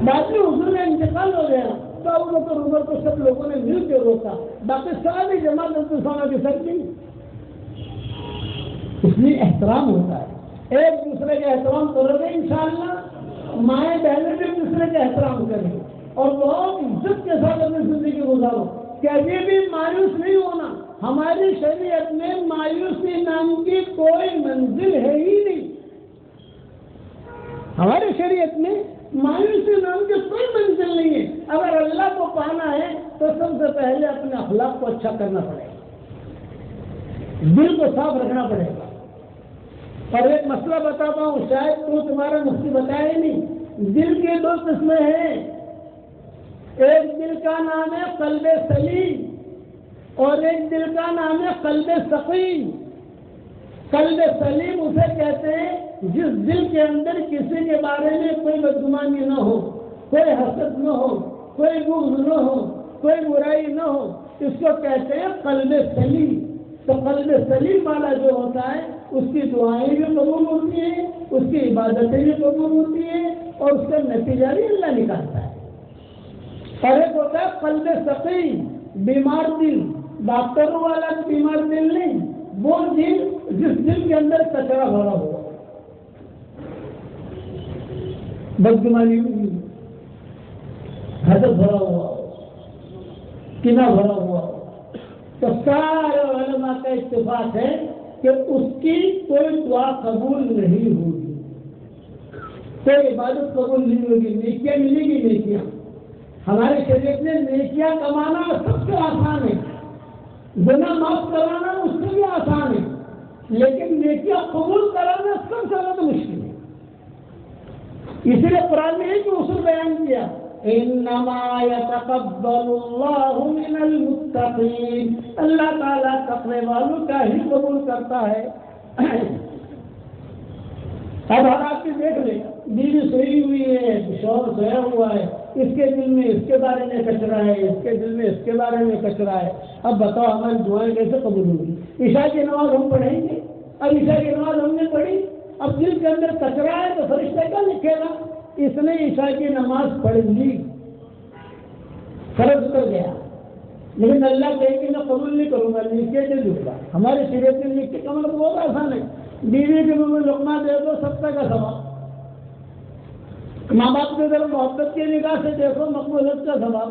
بعد میں حضور نے انتقال ہو گیا تو ابو بکر عمر کو سب لوگوں نے مل کے روکا, باقی ساری جماعت حضرت اسامہ کے ساتھ نہیں. اس لیے احترام ہوتا ہے, ایک دوسرے کا احترام کرو گے انشاءاللہ. مائیں بہنیں بھی دوسرے کا احترام کریں اور بہت عزت کے ساتھ اپنی زندگی گزارو. کبھی بھی مایوس نہیں ہونا. ہماری شریعت میں مایوسی نام کی کوئی منزل ہے ہی نہیں. ہماری شریعت میں مایوسی نام کی کوئی منزل نہیں ہے. اگر اللہ کو پانا ہے تو سب سے پہلے اپنے اخلاق کو اچھا کرنا پڑے گا, دل کو صاف رکھنا پڑے گا. اور ایک مسئلہ بتاتا ہوں, شاید تو تمہارا مفتی بتایا ہی نہیں. دل کی دو قسمیں ہیں. ایک دل کا نام ہے قلب سلیم اور ایک دل کا نام ہے قلب سقیم. قلب سلیم اسے کہتے ہیں جس دل کے اندر کسی کے بارے میں کوئی بدگمانی نہ ہو, کوئی حسد نہ ہو, کوئی بغض نہ ہو, کوئی برائی نہ ہو. اس کو کہتے ہیں قلب سلیم. تو قلب سلیم والا جو ہوتا ہے اس کی دعائیں بھی قبول ہوتی ہیں, اس کی عبادتیں بھی قبول ہوتی ہیں اور اس کا نتیجہ بھی اللہ نکالتا ہے. اور ایک ہوتا ہے قلب سقیم, بیمار دل. ڈاکٹروں والا بیمار دل نہیں, وہ دل جس دل کے اندر کچرا بھرا ہوا, بدگمانی ہوئی, حسد بھرا ہوا, کینہ بھرا ہوا. تو سارے علماء کا اتفاق ہے کہ اس کی کوئی دعا قبول نہیں ہوگی, کوئی عبادت قبول نہیں ہوگی. نیکیاں ملے گی نیکیاں. ہمارے شریعت میں نیکیاں کمانا سب سے آسان ہے, گناہ معاف کرانا اس سے بھی آسان ہے, لیکن نیکیاں قبول کرانا سب سے زیادہ مشکل ہے. اسی لیے قرآن میں ایک اصول بیان کیا, انما يتقبل الله من المتقين. اللہ تعالیٰ تقوی والوں کا ہی قبول کرتا ہے. اب ہر آدمی دیکھ لے, بیوی سوئی ہوئی ہے, شوہر سویا ہوا ہے, اس کے دل میں اس کے بارے میں کچرا ہے, اس کے دل میں اس کے بارے میں کچرا ہے. اب بتاؤ ہماری دعائیں کیسے قبول ہوگی؟ عشاء کی نماز ہم پڑھیں گے, اب عشاء کی نماز ہم نے پڑھی, اب دل کے اندر کچرا ہے تو فرشتہ کیا لکھے گا؟ اس نے عشاء کی نماز پڑھ لی, فرض اتر گیا, لیکن اللہ کہے کہ میں قبول نہیں کروں گا, نیکی دے دوں گا. ہمارے شریعت میں نیکی کا مطلب بہت آسان ہے. بیوی کے منہ میں لقمہ دے دو, صدقہ کا ثواب. ماں باپ کی طرف محبت کی نگاہ سے دیکھو, مقبولیت کا ثواب.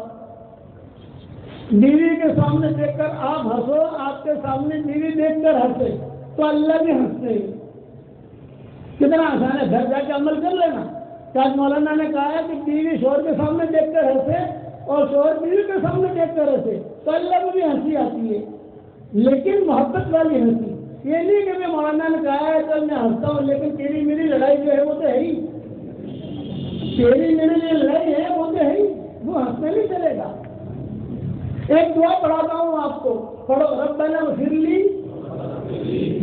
بیوی کے سامنے دیکھ کر آپ ہنسو, آپ کے سامنے بیوی دیکھ کر ہنسے تو اللہ بھی ہنستے ہیں. کتنا آسان ہے, گھر جا کے عمل کر لینا. آج مولانا نے کہا ہے کہ بیوی شوہر کے سامنے دیکھ کر ہنسے اور شوہر بیوی کے سامنے دیکھ کر ہنسے تو اللہ کو بھی ہنسی آتی ہے، لیکن محبت والی ہنسی. یہ نہیں کہ میں مولانا نے کہا ہے تو میں ہنستا ہوں، لیکن تیری میری لڑائی جو ہے وہ تو ہے ہی، تیری میری جو لڑائی ہے وہ تو ہے ہی، وہ ہنسنے نہیں چلے گا. ایک دعا پڑھاتا ہوں آپ کو، پڑھو. ربنا اغفر لی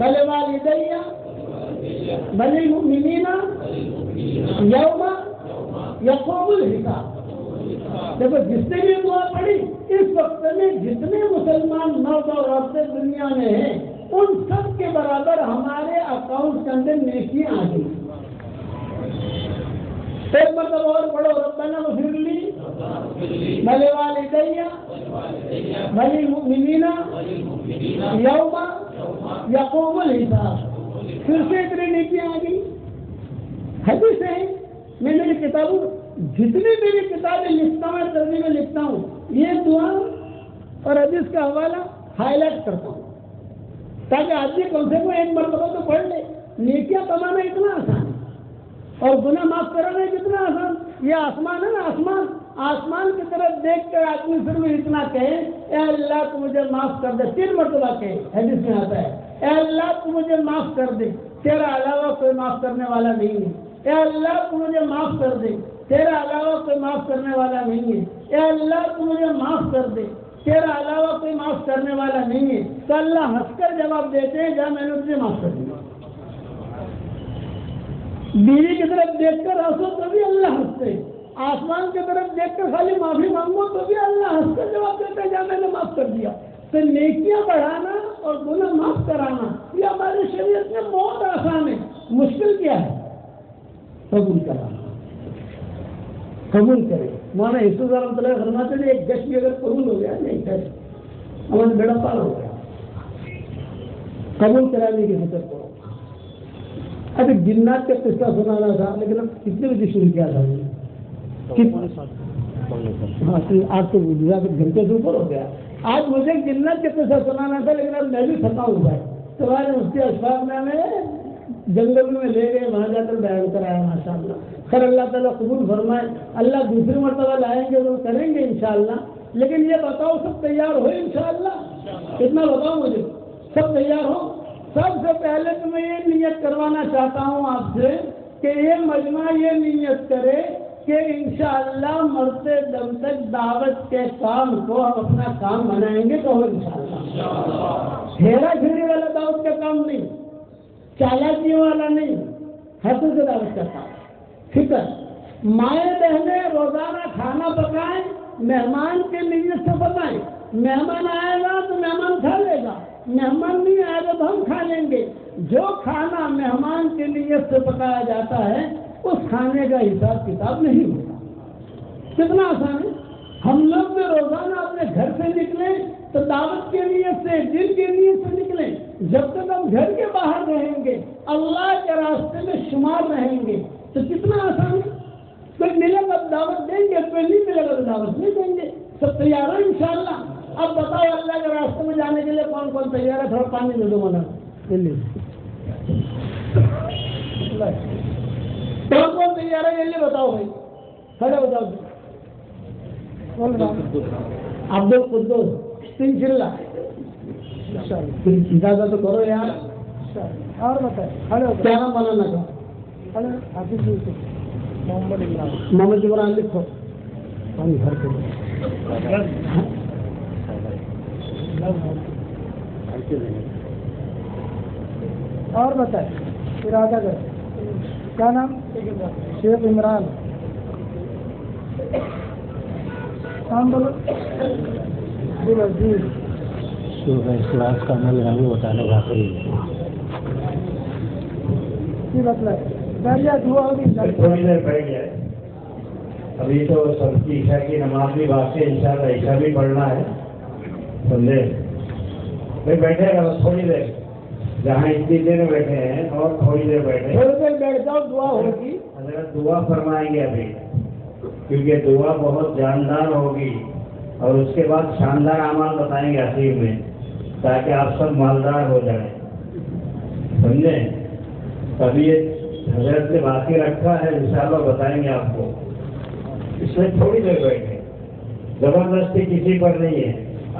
ولوالدی وللمؤمنین یوم یقوم الحساب. دیکھو جس نے بھی دعا پڑھی اس وقت میں جتنے مسلمان مرد اور عورتیں دنیا میں ہیں ان سب کے برابر ہمارے اکاؤنٹ کے اندر نیکیاں آ گئی. ایک مرتبہ اور پڑھو. ربنا اغفر لی ولوالدی وللمؤمنین یوم یقوم الحساب. پھر سے اتنی نیکیاں آ گئی. حدیث ہے، میں میری کتابوں جتنی میری کتابیں لکھتا ہوں ترجمے لکھتا ہوں یہ دعا اور حدیث کا حوالہ ہائی لائٹ کرتا ہوں تاکہ آدمی کم سے کم ایک مرتبہ تو پڑھ لے. نیکیاں کمانا اتنا آسان ہے اور گناہ معاف کرانا کتنا آسان. یہ آسمان ہے نا، آسمان، آسمان کی طرف دیکھ کر آدمی صرف اتنا کہے اے اللہ تو مجھے معاف کر دے. 3 مرتبہ کہے، حدیث میں آتا ہے اے اللہ تو مجھے معاف کر دے، تیرا علاوہ کوئی معاف کرنے والا نہیں ہے. اے اللہ تو مجھے معاف کر دے، تیرا علاوہ کوئی معاف کرنے والا نہیں ہے. اے اللہ تو مجھے معاف کر دے، تیرا علاوہ کوئی معاف کرنے والا نہیں ہے. تو اللہ ہنس کر جواب دیتے ہیں جا میں نے تجھے معاف کر دیا. بیوی کی طرف دیکھ کر ہنسو تو بھی اللہ ہنستے، آسمان کی طرف دیکھ کر خالی معافی مانگو تو بھی اللہ ہنس کر جواب دیتے ہیں جا میں نے معاف کر دیا. تو نیکیاں بڑھانا اور گناہ معاف کرانا یہ ہماری شریعت میں بہت آسان ہے. مشکل کیا ہے؟ قبول کرانا. قبول کرے. مولانا یوسف رحمۃ اللہ فرماتے ہیں ایک گش بھی اگر قبول ہو گیا نہیں گش ہمارا بیڑا پار ہو گیا. قبول کرانے کی فکر کرو. ابھی جنات کا قصہ سنانا تھا لیکن اب کتنے بجے شروع کیا تھا؟ ہاں آپ کو گھنٹے سے اوپر ہو گیا. آج مجھے جنت کا قصہ سنانا تھا لیکن اب میں بھی تھکا ہوا ہے. تو آج مفتی اشفاق نے ہمیں جنگل میں لے گئے، وہاں جا کر بیان کرایا. ماشاء اللہ. خیر اللہ تعالیٰ قبول فرمائے. اللہ دوسری مرتبہ لائیں گے تو کریں گے انشاءاللہ. لیکن یہ بتاؤ سب تیار ہو انشاءاللہ؟ کتنا بتاؤ مجھے؟ سب تیار ہو؟ سب سے پہلے تو میں یہ نیت کروانا چاہتا ہوں آپ سے کہ یہ مجمع یہ نیت کرے کہ انشاءاللہ مرتے دم تک دعوت کے کام کو ہم اپنا کام بنائیں گے تو انشاءاللہ. ہیرا پھیری والا دعوت کا کام نہیں، چالاکیوں والا نہیں، حسن سے دعوت کا کام. فکر مائیں بہنیں روزانہ کھانا پکائیں، مہمان کے نیت سے بتائیں. مہمان آئے گا تو مہمان کھا لے گا، مہمان نہیں آئے گا تو ہم کھا لیں گے. جو کھانا مہمان کے نیت سے پکایا جاتا ہے اس کھانے کا حساب کتاب نہیں ہوتا. کتنا آسان ہے. ہم لوگ بھی روزانہ اپنے گھر سے نکلیں تو دعوت کے نیت سے، دل کے نیت سے نکلیں. جب تک ہم گھر کے باہر رہیں گے، اللہ کے راستے میں شمار رہیں گے تو کتنا آسان ہے. کوئی ملے گا دعوت دیں گے، کوئی نہیں ملے گا تو دعوت نہیں دیں گے. سب تیار ہو انشاءاللہ؟ اب بتاؤ اللہ کے راستے میں جانے کے لیے کون کون تیار ہے؟ تھوڑا پانی دے دو منا جلدی. کون کون تیار ہے جلدی بتاؤ بھائی، کھڑے بتاؤ. عبد القدوس 3 چلا اجازت تو کرو یار. اور بتائیں کیا نام بنانا تھا؟ محمد عمران لکھو. گھر کے اور بتائیں ارادہ کر. کیا نام؟ شیخ عمران. نام بولو. عبدالعزیز. کلاس کا عمل رنگ بتانے کا دعا ہوگی. تھوڑی دیر پڑ گیا ہے ابھی تو سب کی عشاء کی نماز بھی باقی ہے. انشاءاللہ عشاء بھی پڑھنا ہے. سمجھے بھائی؟ بیٹھے گا بس تھوڑی دیر، جہاں اتنی دیر بیٹھے ہیں اور تھوڑی دیر بیٹھے بیٹھ جاؤ. دعا ہوگی. حضرت دعا فرمائیں گے ابھی کیونکہ دعا بہت جاندار ہوگی اور اس کے بعد شاندار اعمال بتائیں گے اخیر میں تاکہ آپ سب مالدار ہو جائیں. سمجھے؟ ابھی
حضرت نے باقی رکھا ہے، انشاءاللہ بتائیں گے آپ کو. اس میں تھوڑی دیر بیٹھے، زبردستی کسی پر نہیں ہے.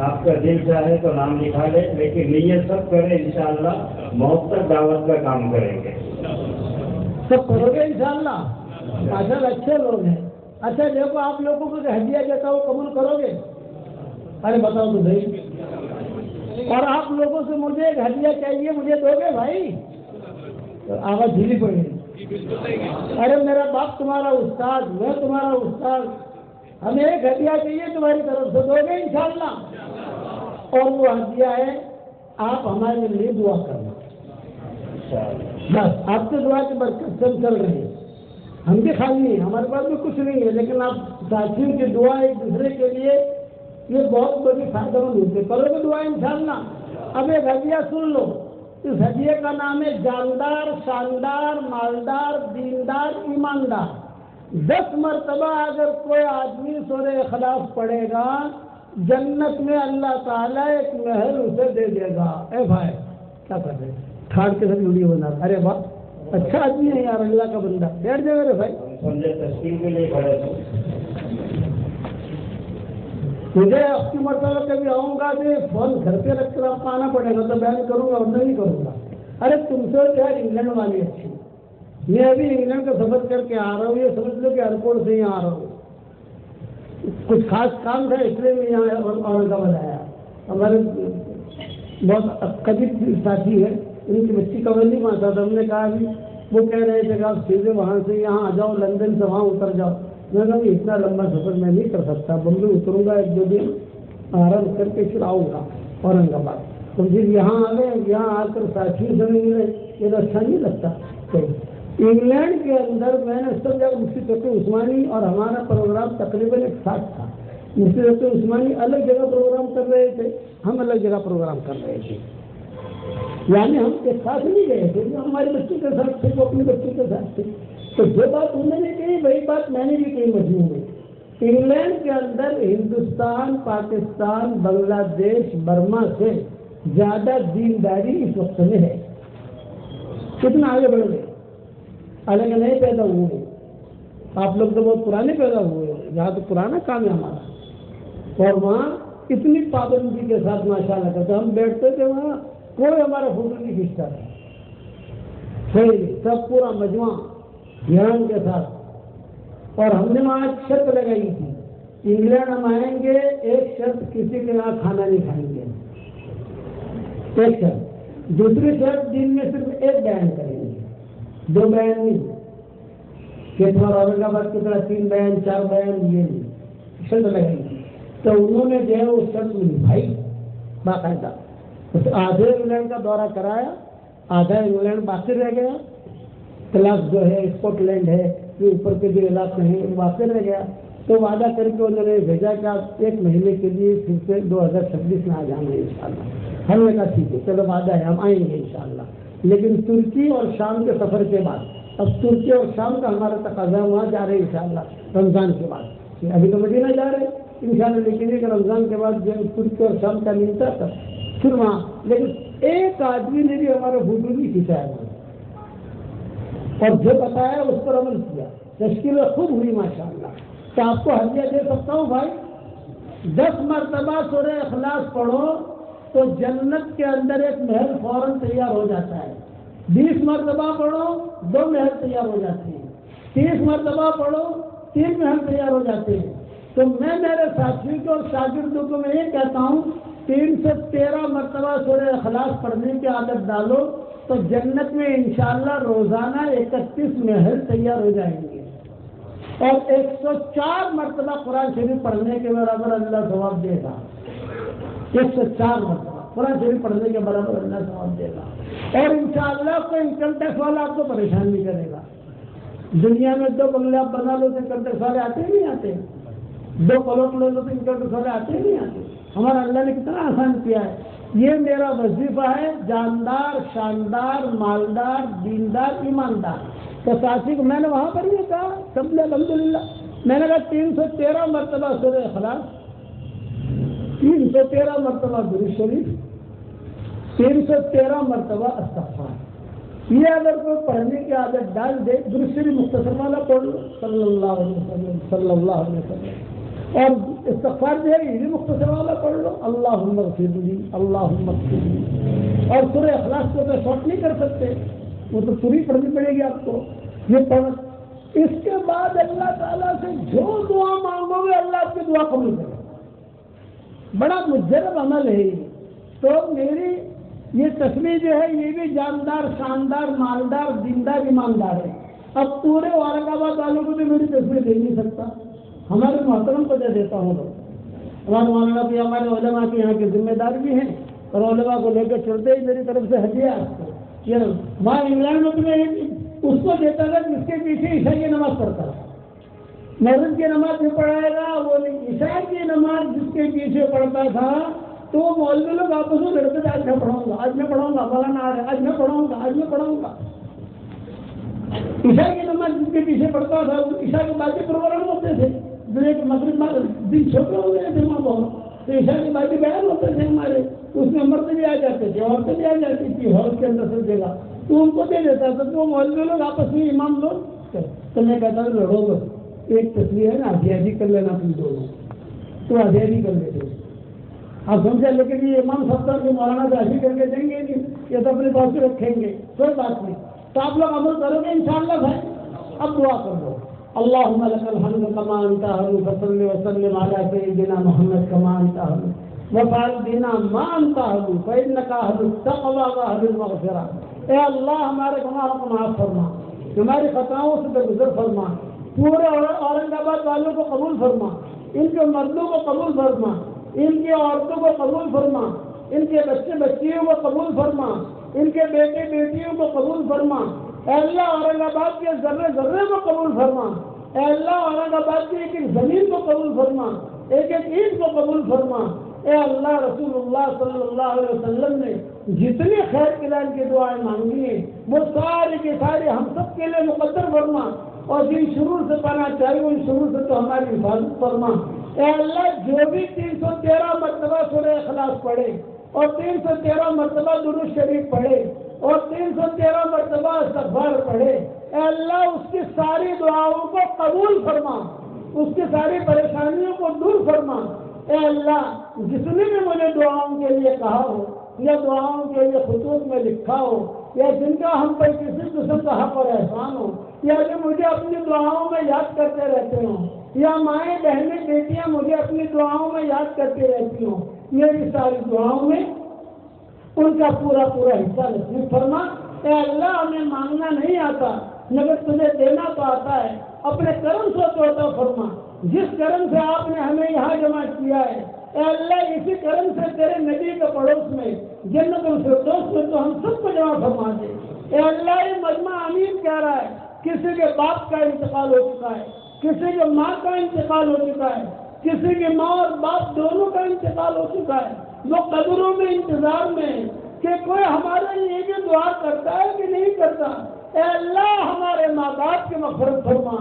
آپ کا دل چاہے تو نام لکھا لے، لیکن نیت سب کریں، انشاءاللہ موت تک دعوت کا کام کریں گے.
سب کرو گے انشاءاللہ. ماشاءاللہ اچھے لوگ ہیں. اچھا دیکھو آپ لوگوں کو جو ہدیہ دیتا ہوں قبول کرو گے؟ ارے بتاؤ تو صحیح. اور آپ لوگوں سے مجھے ایک ہدیہ چاہیے، مجھے دو گے بھائی؟ آواز ڈھیلی پڑ گئی. ارے میرا باپ تمہارا استاد، میں تمہارا استاد، ہمیں ایک ہدیہ چاہیے تمہاری طرف سے، دو گے انشاءاللہ؟ اور وہ ہدیہ ہے آپ ہمارے لیے دعا کرنا. بس آپ سے دعا کی برکت سے چل رہے ہیں. ہم بھی خالی ہیں، ہمارے پاس بھی کچھ نہیں ہے، لیکن آپ ساتھیوں کی دعا ایک دوسرے کے لیے یہ بہت بڑی فائدہ مند ہوتی ہے. کرو گے دعا انشاءاللہ؟ اب ایک ہدیہ سن لو. اس ہدیے کا نام ہے جاندار، شاندار، مالدار، دیندار، ایماندار. 10 مرتبہ اگر کوئی آدمی سورہ اخلاص پڑھے گا، جنت میں اللہ تعالیٰ ایک محل اسے دے دے گا. اے بھائی کیا کر رہے کھاڑ کے ساتھ ویڈیو بنا. ارے واہ اچھا آدمی ہے یار، اللہ کا بندہ. بیٹھ جائے میرے بھائی.
تشکیل کے لیے کھڑے تھے.
مجھے اب کی مرتبہ کبھی آؤں گا تو فون گھر پہ رکھ کر آپ کو آنا پڑے گا، تو بیان کروں گا اور نہیں کروں گا. ارے تم سے کیا انگلینڈ والی اچھی. میں ابھی انگلینڈ کا سفر کر کے آ رہا ہوں، یہ سمجھ لو کہ ایئرپورٹ سے یہاں آ رہا ہوں. کچھ خاص کام تھا اس لیے میں یہاں اورنگ آباد آیا. ہمارے بہت قریب ساتھی ہے، ان کی بچی کا نہیں پہنچا تھا. ہم نے کہا ابھی وہ کہہ رہے تھے کہ آپ سیدھے وہاں سے یہاں آ جاؤ، لندن سے وہاں اتر جاؤ. میں نے کہا اتنا لمبا سفر میں نہیں کر سکتا، بمبئی اتروں گا 1-2 دن آرام کر کے پھر آؤں گا اورنگ آباد. تو پھر یہاں آ گئے، یہاں آ کر ساتھیوں سے نہیں ملے، یہ تو اچھا نہیں لگتا. انگلینڈ کے اندر میں نے سب جگہ مفتی تقی عثمانی اور ہمارا پروگرام تقریباً ایک ساتھ تھا. مفتی تقی عثمانی الگ جگہ پروگرام کر رہے تھے، ہم الگ جگہ پروگرام کر رہے تھے. یعنی ہم ایک ساتھ نہیں گئے تھے، ہمارے بچوں کے ساتھ تھے، وہ اپنے بچوں کے ساتھ تھے. تو جو بات انہوں نے کہی وہی بات میں نے بھی کہی مجموع میں. انگلینڈ کے اندر ہندوستان، پاکستان، بنگلہ دیش، برما سے زیادہ دینداری اس وقت میں ہے. کتنا آگے بڑھ گئے. الگ نئے پیدا ہوئے، آپ لوگ تو بہت پرانے پیدا ہوئے، یہاں تو پرانا کام ہے ہمارا. اور وہاں اتنی پابندی کے ساتھ ماشاءاللہ کرتے. ہم بیٹھتے تھے وہاں، کوئی ہمارا فوٹو نہیں کھینچتا تھا. سب پورا مجموعہ ایران کے ساتھ. اور ہم نے وہاں ایک شرط لگائی تھی، انگلینڈ ہم آئیں گے ایک شرط، کسی کے یہاں کھانا نہیں کھائیں گے. ایک شرط. دوسری شرط، دن میں صرف ایک بیان کریں گے، 2 بیان نہیں. کہ تمہارا اورنگ آباد کی طرح 3 بیان 4 بیان یہ نہیں. شرط لگائی تھی. تو انہوں نے جو ہے وہ شرط نبھائی باقاعدہ. آدھے انگلینڈ کا دورہ کرایا، آدھا انگلینڈ باقی رہ گیا. کلاس جو ہے اسکاٹ لینڈ ہے، یہ اوپر کے جو علاقے ہیں باقی رہ گیا. تو وعدہ کر کے انہوں نے بھیجا کہ آپ 1 مہینے کے لیے پھر سے 2026 میں آ جانا ہے انشاءاللہ. ہم نے کہا ٹھیک ہے چلو وعدہ ہے، ہم آئیں گے انشاءاللہ. لیکن ترکی اور شام کے سفر کے بعد، اب ترکی اور شام کا ہمارا تقاضا، وہاں جا رہے ہیں انشاءاللہ رمضان کے بعد. ابھی تو مدینہ جا رہے ہیں انشاءاللہ، لیکن ایک رمضان کے بعد جو ترکی اور شام کا ملتا تھا پھر وہاں. لیکن ایک آدمی نے بھی ہمارا فوٹو نہیں کھینچایا اور جو بتایا اس پر عمل کیا. تشکیل خوب ہوئی ماشاءاللہ. تو آپ کو ہدیہ دے سکتا ہوں بھائی. 10 مرتبہ سورہ اخلاص پڑھو تو جنت کے اندر ایک محل فوراً تیار ہو جاتا ہے. 20 مرتبہ پڑھو 2 محل تیار ہو جاتے ہیں. 30 مرتبہ پڑھو 3 محل تیار ہو جاتے ہیں. تو میں میرے ساتھیوں کو اور شاگردوں کو میں یہ کہتا ہوں 313 مرتبہ سورہ اخلاص پڑھنے کی عادت ڈالو تو جنت میں انشاءاللہ روزانہ 31 محل تیار ہو جائیں گے. اور 104 مرتبہ قرآن شریف پڑھنے کے برابر اللہ ثواب دے گا. 104 مرتبہ قرآن شریف پڑھنے کے برابر اللہ ثواب دے گا. اور انشاءاللہ کوئی انکم ٹیکس والا آپ کو پریشان نہیں کرے گا. دنیا میں 2 بنگلے آپ بنا لو تو انکم ٹیکس والے آتے نہیں آتے. 2 پلاٹ لے لو تو انکم ٹیکس والے آتے نہیں آتے. ہمارا اللہ نے کتنا آسان کیا ہے. یہ میرا وظیفہ ہے، جاندار، شاندار، مالدار، دیندار، ایماندار. تو ساتھی کو میں نے وہاں پر یہ کہا سب نے الحمدللہ. میں نے کہا 313 مرتبہ سورہ اخلاص، 313 مرتبہ درود شریف، 313 مرتبہ استغفار. یہ اگر کوئی پڑھنے کی عادت ڈال دے، درود شریف مختصر والا پڑھ لو صلی اللہ علیہ وسلم صلی اللہ علیہ وسلم، اور استغفار جو ہے یہ بھی مختصر والا پڑھ لو، اللہم اغفر لی اللہم اغفر لی، اور سورہ اخلاص کو تو شارٹ نہیں کر سکتے، وہ تو پوری پڑھنی پڑے گی آپ کو، یہ پڑھ۔ اس کے بعد اللہ تعالیٰ سے جو دعا مانگو گے اللہ آپ کی دعا قبول کرے، بڑا مجرب عمل ہے یہ۔ تو میری یہ تصویر جو ہے یہ بھی جاندار، شاندار، مالدار، دیندار، ایماندار ہے۔ اب پورے اورنگ آباد والوں کو تو میری تصویر دے نہیں سکتا، ہمارے محترم کو دے دیتا ہوں لوگ، ہمارے مولانا بھی ہمارے علماء کے یہاں کے ذمہ دار بھی ہیں، اور علماء کو لے کر چلتے ہی میری طرف سے ہدیہ یہ وہاں انگلینڈ میں تمہیں اس کو دیتا تھا جس کے پیچھے عشاء کی نماز پڑھتا ہے، مغرب کی نماز نہیں پڑھائے گا وہ نہیں، عشاء کی نماز جس کے پیچھے پڑھتا تھا تو مولوی لوگ آپس میں لڑتے تھے، آج میں پڑھاؤں گا، آج میں پڑھاؤں گا، مولانا آ رہے آج میں پڑھاؤں گا، آج میں پڑھاؤں گا۔ عشاء کی نماز جس کے پیچھے پڑھتا تھا عشاء کے بعد پروگرام ہوتے تھے، ایک مغرب دن چھوٹے ہو گئے تھے وہاں بہت، تو عشاء کے بعد بیان ہوتے تھے ہمارے، اس میں مرد بھی آ جاتے تھے، عورتیں بھی آ جاتی تھی، ہال کے اندر سب جگہ، تو ان کو دے دیتا تھا، تو مولوی لوگ آپس میں امام لوگ، تو میں کہتا تھا لڑو گے، ایک تصویر ہے نا آدھی آدھی کر لینا تم دونوں، تو آدھی آدھی کر لیتے آپ سمجھا، لیکن یہ امام صاحب کے مولانا تو ایسی کر کے دیں گے نہیں، یہ تو اپنے پاس سے رکھیں گے، کوئی بات نہیں، تو آپ لوگ عمل کرو گے انشاءاللہ بھائی۔ اب دعا کر دو، اللہم لک الحمد کما انت اہل فصل وسلم علی سیدنا محمد کما انت اہل وفعل بنا ما انت اہل فانک اہل التقوی واہل المغفرہ۔ اے اللہ ہمارے گناہوں کو معاف فرما، ہماری خطاؤں سے درگزر فرما، پورے اورنگ آباد والوں کو قبول فرما، ان کے مردوں کو قبول فرما، ان کی عورتوں کو قبول فرما، ان کے بچے بچیوں کو قبول فرما، ان کے بیٹے بیٹیوں کو قبول فرما، اے اللہ اورنگ آباد کے ذرے ذرے کو قبول فرما، اے اللہ اورنگ آباد کی ایک ایک زمین کو قبول فرما، ایک ایک اینٹ کو قبول فرما، اے اللہ رسول اللہ صلی اللہ علیہ وسلم نے جتنی خیر کلان کی دعائیں مانگی ہیں وہ سارے کے سارے ہم سب کے لیے مقدر فرما، اور جن شرور سے پناہ چاہیے ان شرور سے تو ہماری حفاظت فرما۔ اے اللہ جو بھی 313 مرتبہ سورہ اخلاص پڑھے اور 313 مرتبہ درود شریف پڑھے اور 313 مرتبہ استغفار پڑھے، اے اللہ اس کی ساری دعاؤں کو قبول فرما، اس کی ساری پریشانیوں کو دور فرما۔ اے اللہ جس نے بھی مجھے دعاؤں کے لیے کہا ہو یا دعاؤں کے لیے خطوط میں لکھا ہو یا جن کا ہم پر کسی قسم کا حق اور احسان ہو یا جو مجھے اپنی دعاؤں میں یاد کرتے رہتے ہوں یا مائیں بہنیں بیٹیاں مجھے اپنی دعاؤں میں یاد کرتے رہتی ہوں، میری ساری دعاؤں میں ان کا پورا پورا حصہ نصیب فرما۔ اے اللہ ہمیں مانگنا نہیں آتا مگر تمہیں دینا تو آتا ہے، اپنے کرم سے تو عطا فرما، جس کرم سے آپ نے ہمیں یہاں جمع کیا ہے اے اللہ اسی کرم سے تیرے نبی کے پڑوس میں جنت الفردوس میں تو ہم سب کو جمع فرما دے۔ اے اللہ یہ مجمع امین کہہ رہا ہے کسی کے باپ کا انتقال ہو چکا ہے، کسی کے ماں کا انتقال ہو چکا ہے، کسی کے ماں اور باپ دونوں کا انتقال ہو چکا ہے، وہ قبروں میں انتظار میں ہے کہ کوئی ہمارے لیے بھی دعا کرتا ہے کہ نہیں کرتا۔ اے اللہ ہمارے ماں باپ کی مغفرت فرما،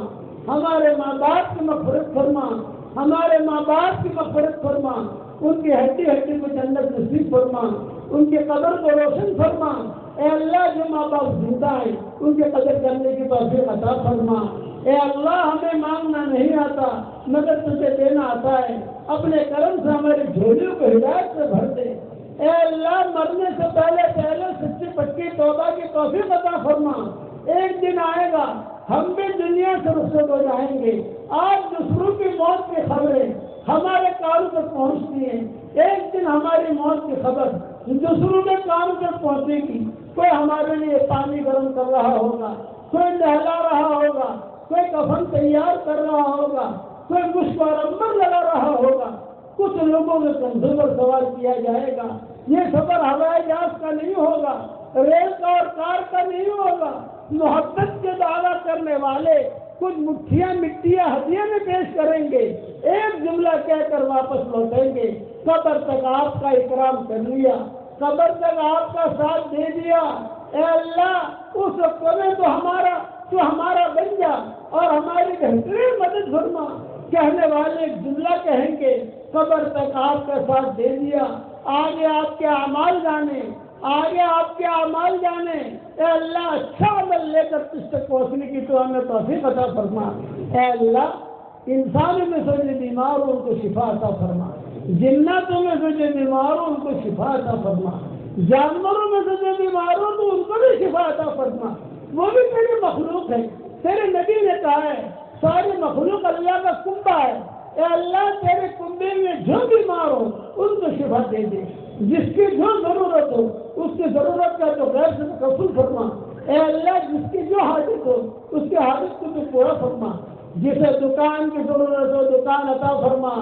ہمارے ماں باپ کی مغفرت فرما، ہمارے ماں باپ کی مغفرت فرما، ان کی ہڈی ہڈی کو جنت نصیب فرما، ان کی قبر کو روشن فرما۔ اے اللہ جو ماں باپ زندہ ہیں ان کے قدر کرنے کی توفیق عطا فرما۔ اے اللہ ہمیں مانگنا نہیں آتا مگر تجھے دینا آتا ہے، اپنے کرم سے ہماری جھولیوں کو ہدایت سے بھر دے۔ اے اللہ مرنے سے پہلے سچی پکی توبہ کی توفیق عطا فرما۔ ایک دن آئے گا ہم بھی دنیا سے رخصت ہو جائیں گے، آج دوسروں کی موت کی خبریں ہمارے کانوں تک پہنچتی ہیں، ایک دن ہماری موت کی خبر دوسروں کے کانوں تک پہنچے گی۔ کوئی ہمارے لیے پانی گرم کر رہا ہوگا، کوئی نہلا رہا ہوگا، کوئی کفن تیار کر رہا ہوگا، کوئی مشک اور عنبر لگا رہا ہوگا، کچھ لوگوں کے کندھوں پر سوار کیا جائے گا۔ یہ سفر ہوائی جہاز کا نہیں ہوگا، ریل کا اور کار کا نہیں ہوگا، محبت کے دعویٰ کرنے والے کچھ مٹھیاں مٹیاں ہدیے میں پیش کریں گے، ایک جملہ کہہ کر واپس لوٹیں گے، قبر تک آپ کا اکرام کر لیا، قبر تک آپ کا ساتھ دے دیا۔ اے اللہ اس وقت میں تو ہمارا بن جا اور ہماری بہترین مدد فرما۔ کہنے والے ایک جملہ کہیں گے، قبر تک آپ کا ساتھ دے دیا، آگے آپ کے اعمال جانے، آگے آپ کے اعمال جانے. اے اللہ اچھا عمل لے کر تجھ تک پہنچنے کی تو ہمیں توفیق عطا فرما. اے اللہ انسانوں میں سے جو بیمار ہو ان کو شفا عطا فرما. جناتوں میں سے جو بیمار ہو ان کو شفا عطا فرما. جانوروں میں سے جو بیمار ہو تو ان کو بھی شفا عطا فرما. وہ بھی تیری مخلوق ہے. تیرے نبی نے کہا ہے ساری مخلوق اللہ کا کنبہ ہے. اے اللہ تیرے کنبے میں جو بیمار ہو ان کو شفا دے دے. جس کی جو ضرورت ہو اس کی ضرورت کا تو غیر سے قبول فرما. اے اللہ جس کی جو حاجت ہو اس کے حاجت کو تو پورا فرما. جسے دکان کی ضرورت ہو دکان عطا فرما.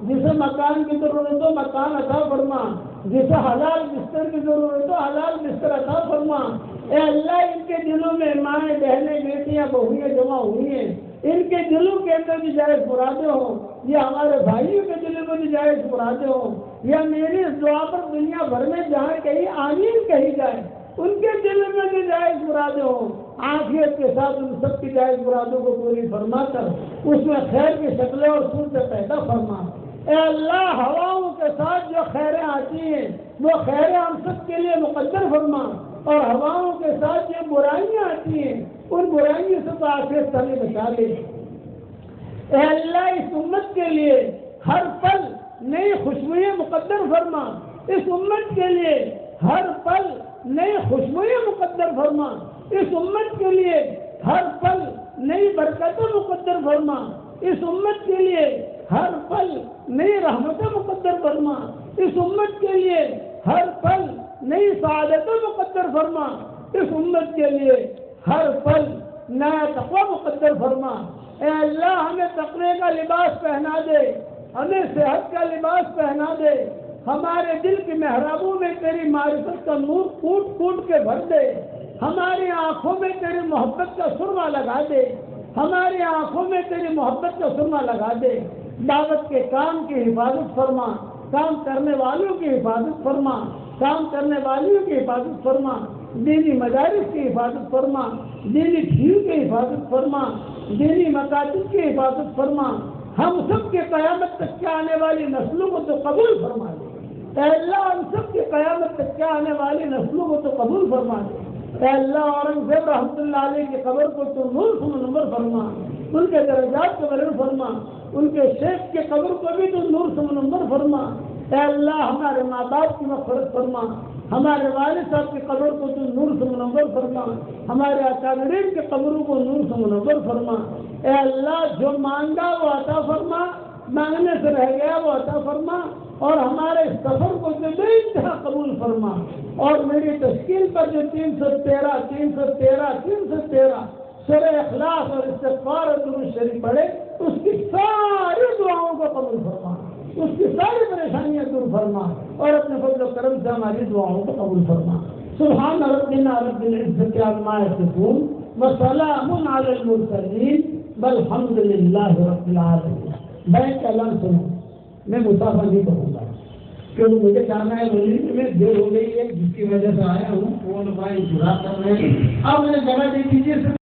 جسے مکان کی ضرورت ہو مکان عطا فرما. جسے حلال بستر کی ضرورت ہو حلال بستر عطا فرما. اے اللہ ان کے دلوں میں مائیں بہنیں بیٹیاں بہویں جمع ہوئی ہیں. ان کے دلوں کے اندر بھی جائز مرادیں ہوں. یہ ہمارے بھائیوں کے دلوں میں بھی جائز مرادیں ہوں. یا میری اس دعا پر دنیا بھر میں جہاں کہیں آمین کہی جائے ان کے دلوں میں بھی جائز مرادیں ہوں. عافیت کے ساتھ ان سب کی جائز مرادوں کو پوری فرما کر اس میں خیر کی شکلیں اور صورتیں پیدا فرما. اے اللہ ہواؤں کے ساتھ جو خیریں آتی ہیں وہ خیریں ہم سب کے لیے مقدر فرما. اور ہواؤں کے ساتھ جو برائیاں آتی ہیں ان برائیوں سے تو عافیت سے بچا لے. اے اللہ اس امت کے لیے ہر پل نئی خوشبوئیں مقدر فرما. اس امت کے لیے ہر پل نئی خوشبوئیں مقدر فرما. اس امت کے لیے ہر پل نئی برکتیں مقدر فرما. اس امت کے لیے ہر پل نئی رحمتیں مقدر فرما. اس امت کے لیے ہر پل نئی سعادتیں مقدر فرما. اس امت کے لیے ہر پل نیا تقویٰ مقدر فرما. اے اللہ ہمیں تقوی کا لباس پہنا دے. ہمیں صحت کا لباس پہنا دے. ہمارے دل کی محرابوں میں تیری معرفت کا نور کوٹ کوٹ کے بھر دے. ہماری آنکھوں میں تیری محبت کا سرما لگا دے. ہماری آنکھوں میں تیری محبت کا سرما لگا دے. دعوت کے کام کی حفاظت فرما. کام کرنے والوں کی حفاظت فرما. کام کرنے والیوں کی حفاظت فرما. دینی مدارس کی حفاظت فرما. دینی بھیڑ کی حفاظت فرما. دینی مکاتب کی حفاظت فرما. ہم سب کے قیامت تک کے آنے والی نسلوں کو تو قبول فرما دے. اے اللہ ہم سب کے قیامت تک کے آنے والی نسلوں کو تو قبول فرما دے. اے اللہ اورنگزیب رحمۃ اللہ علیہ کی قبر کو تو نور سے منور فرما. ان کے درجات کو بلند فرما. ان کے شیخ کے قبر کو بھی تو نور سے منور فرما. اے اللہ ہمارے ماں باپ کی مغفرت فرما. ہمارے والد صاحب کی قبر کو تو نور سے منور فرما. ہمارے اکابرین کے قبروں کو نور سے منور فرما. اے اللہ جو مانگا وہ عطا فرما. مانگنے سے رہ گیا وہ عطا فرما. اور ہمارے سفر کو جو بے انتہا قبول فرما. اور میری تشکیل پر جو 313 سورہ اخلاص اور استغفار اور درود شریف پڑھے اس کی ساری دعاؤں کو قبول فرما. اس کی ساری پریشانیاں دور فرما. اور اپنے فضل و کرم سے ہماری دعاؤں کو قبول فرما. سبحان ربنا رب العزت عما یصفون وسلام علی المرسلین والحمد للہ رب العالمین. بیٹھ کا لفظ سنو. میں مسافر نہیں کروں گا کیونکہ مجھے جانا ہے مجھے میں دیر ہو گئی ہے جس کی وجہ سے آیا ہوں. فون بھائی جڑا کر رہے ہیں. اب مجھے جگہ دے دیجیے.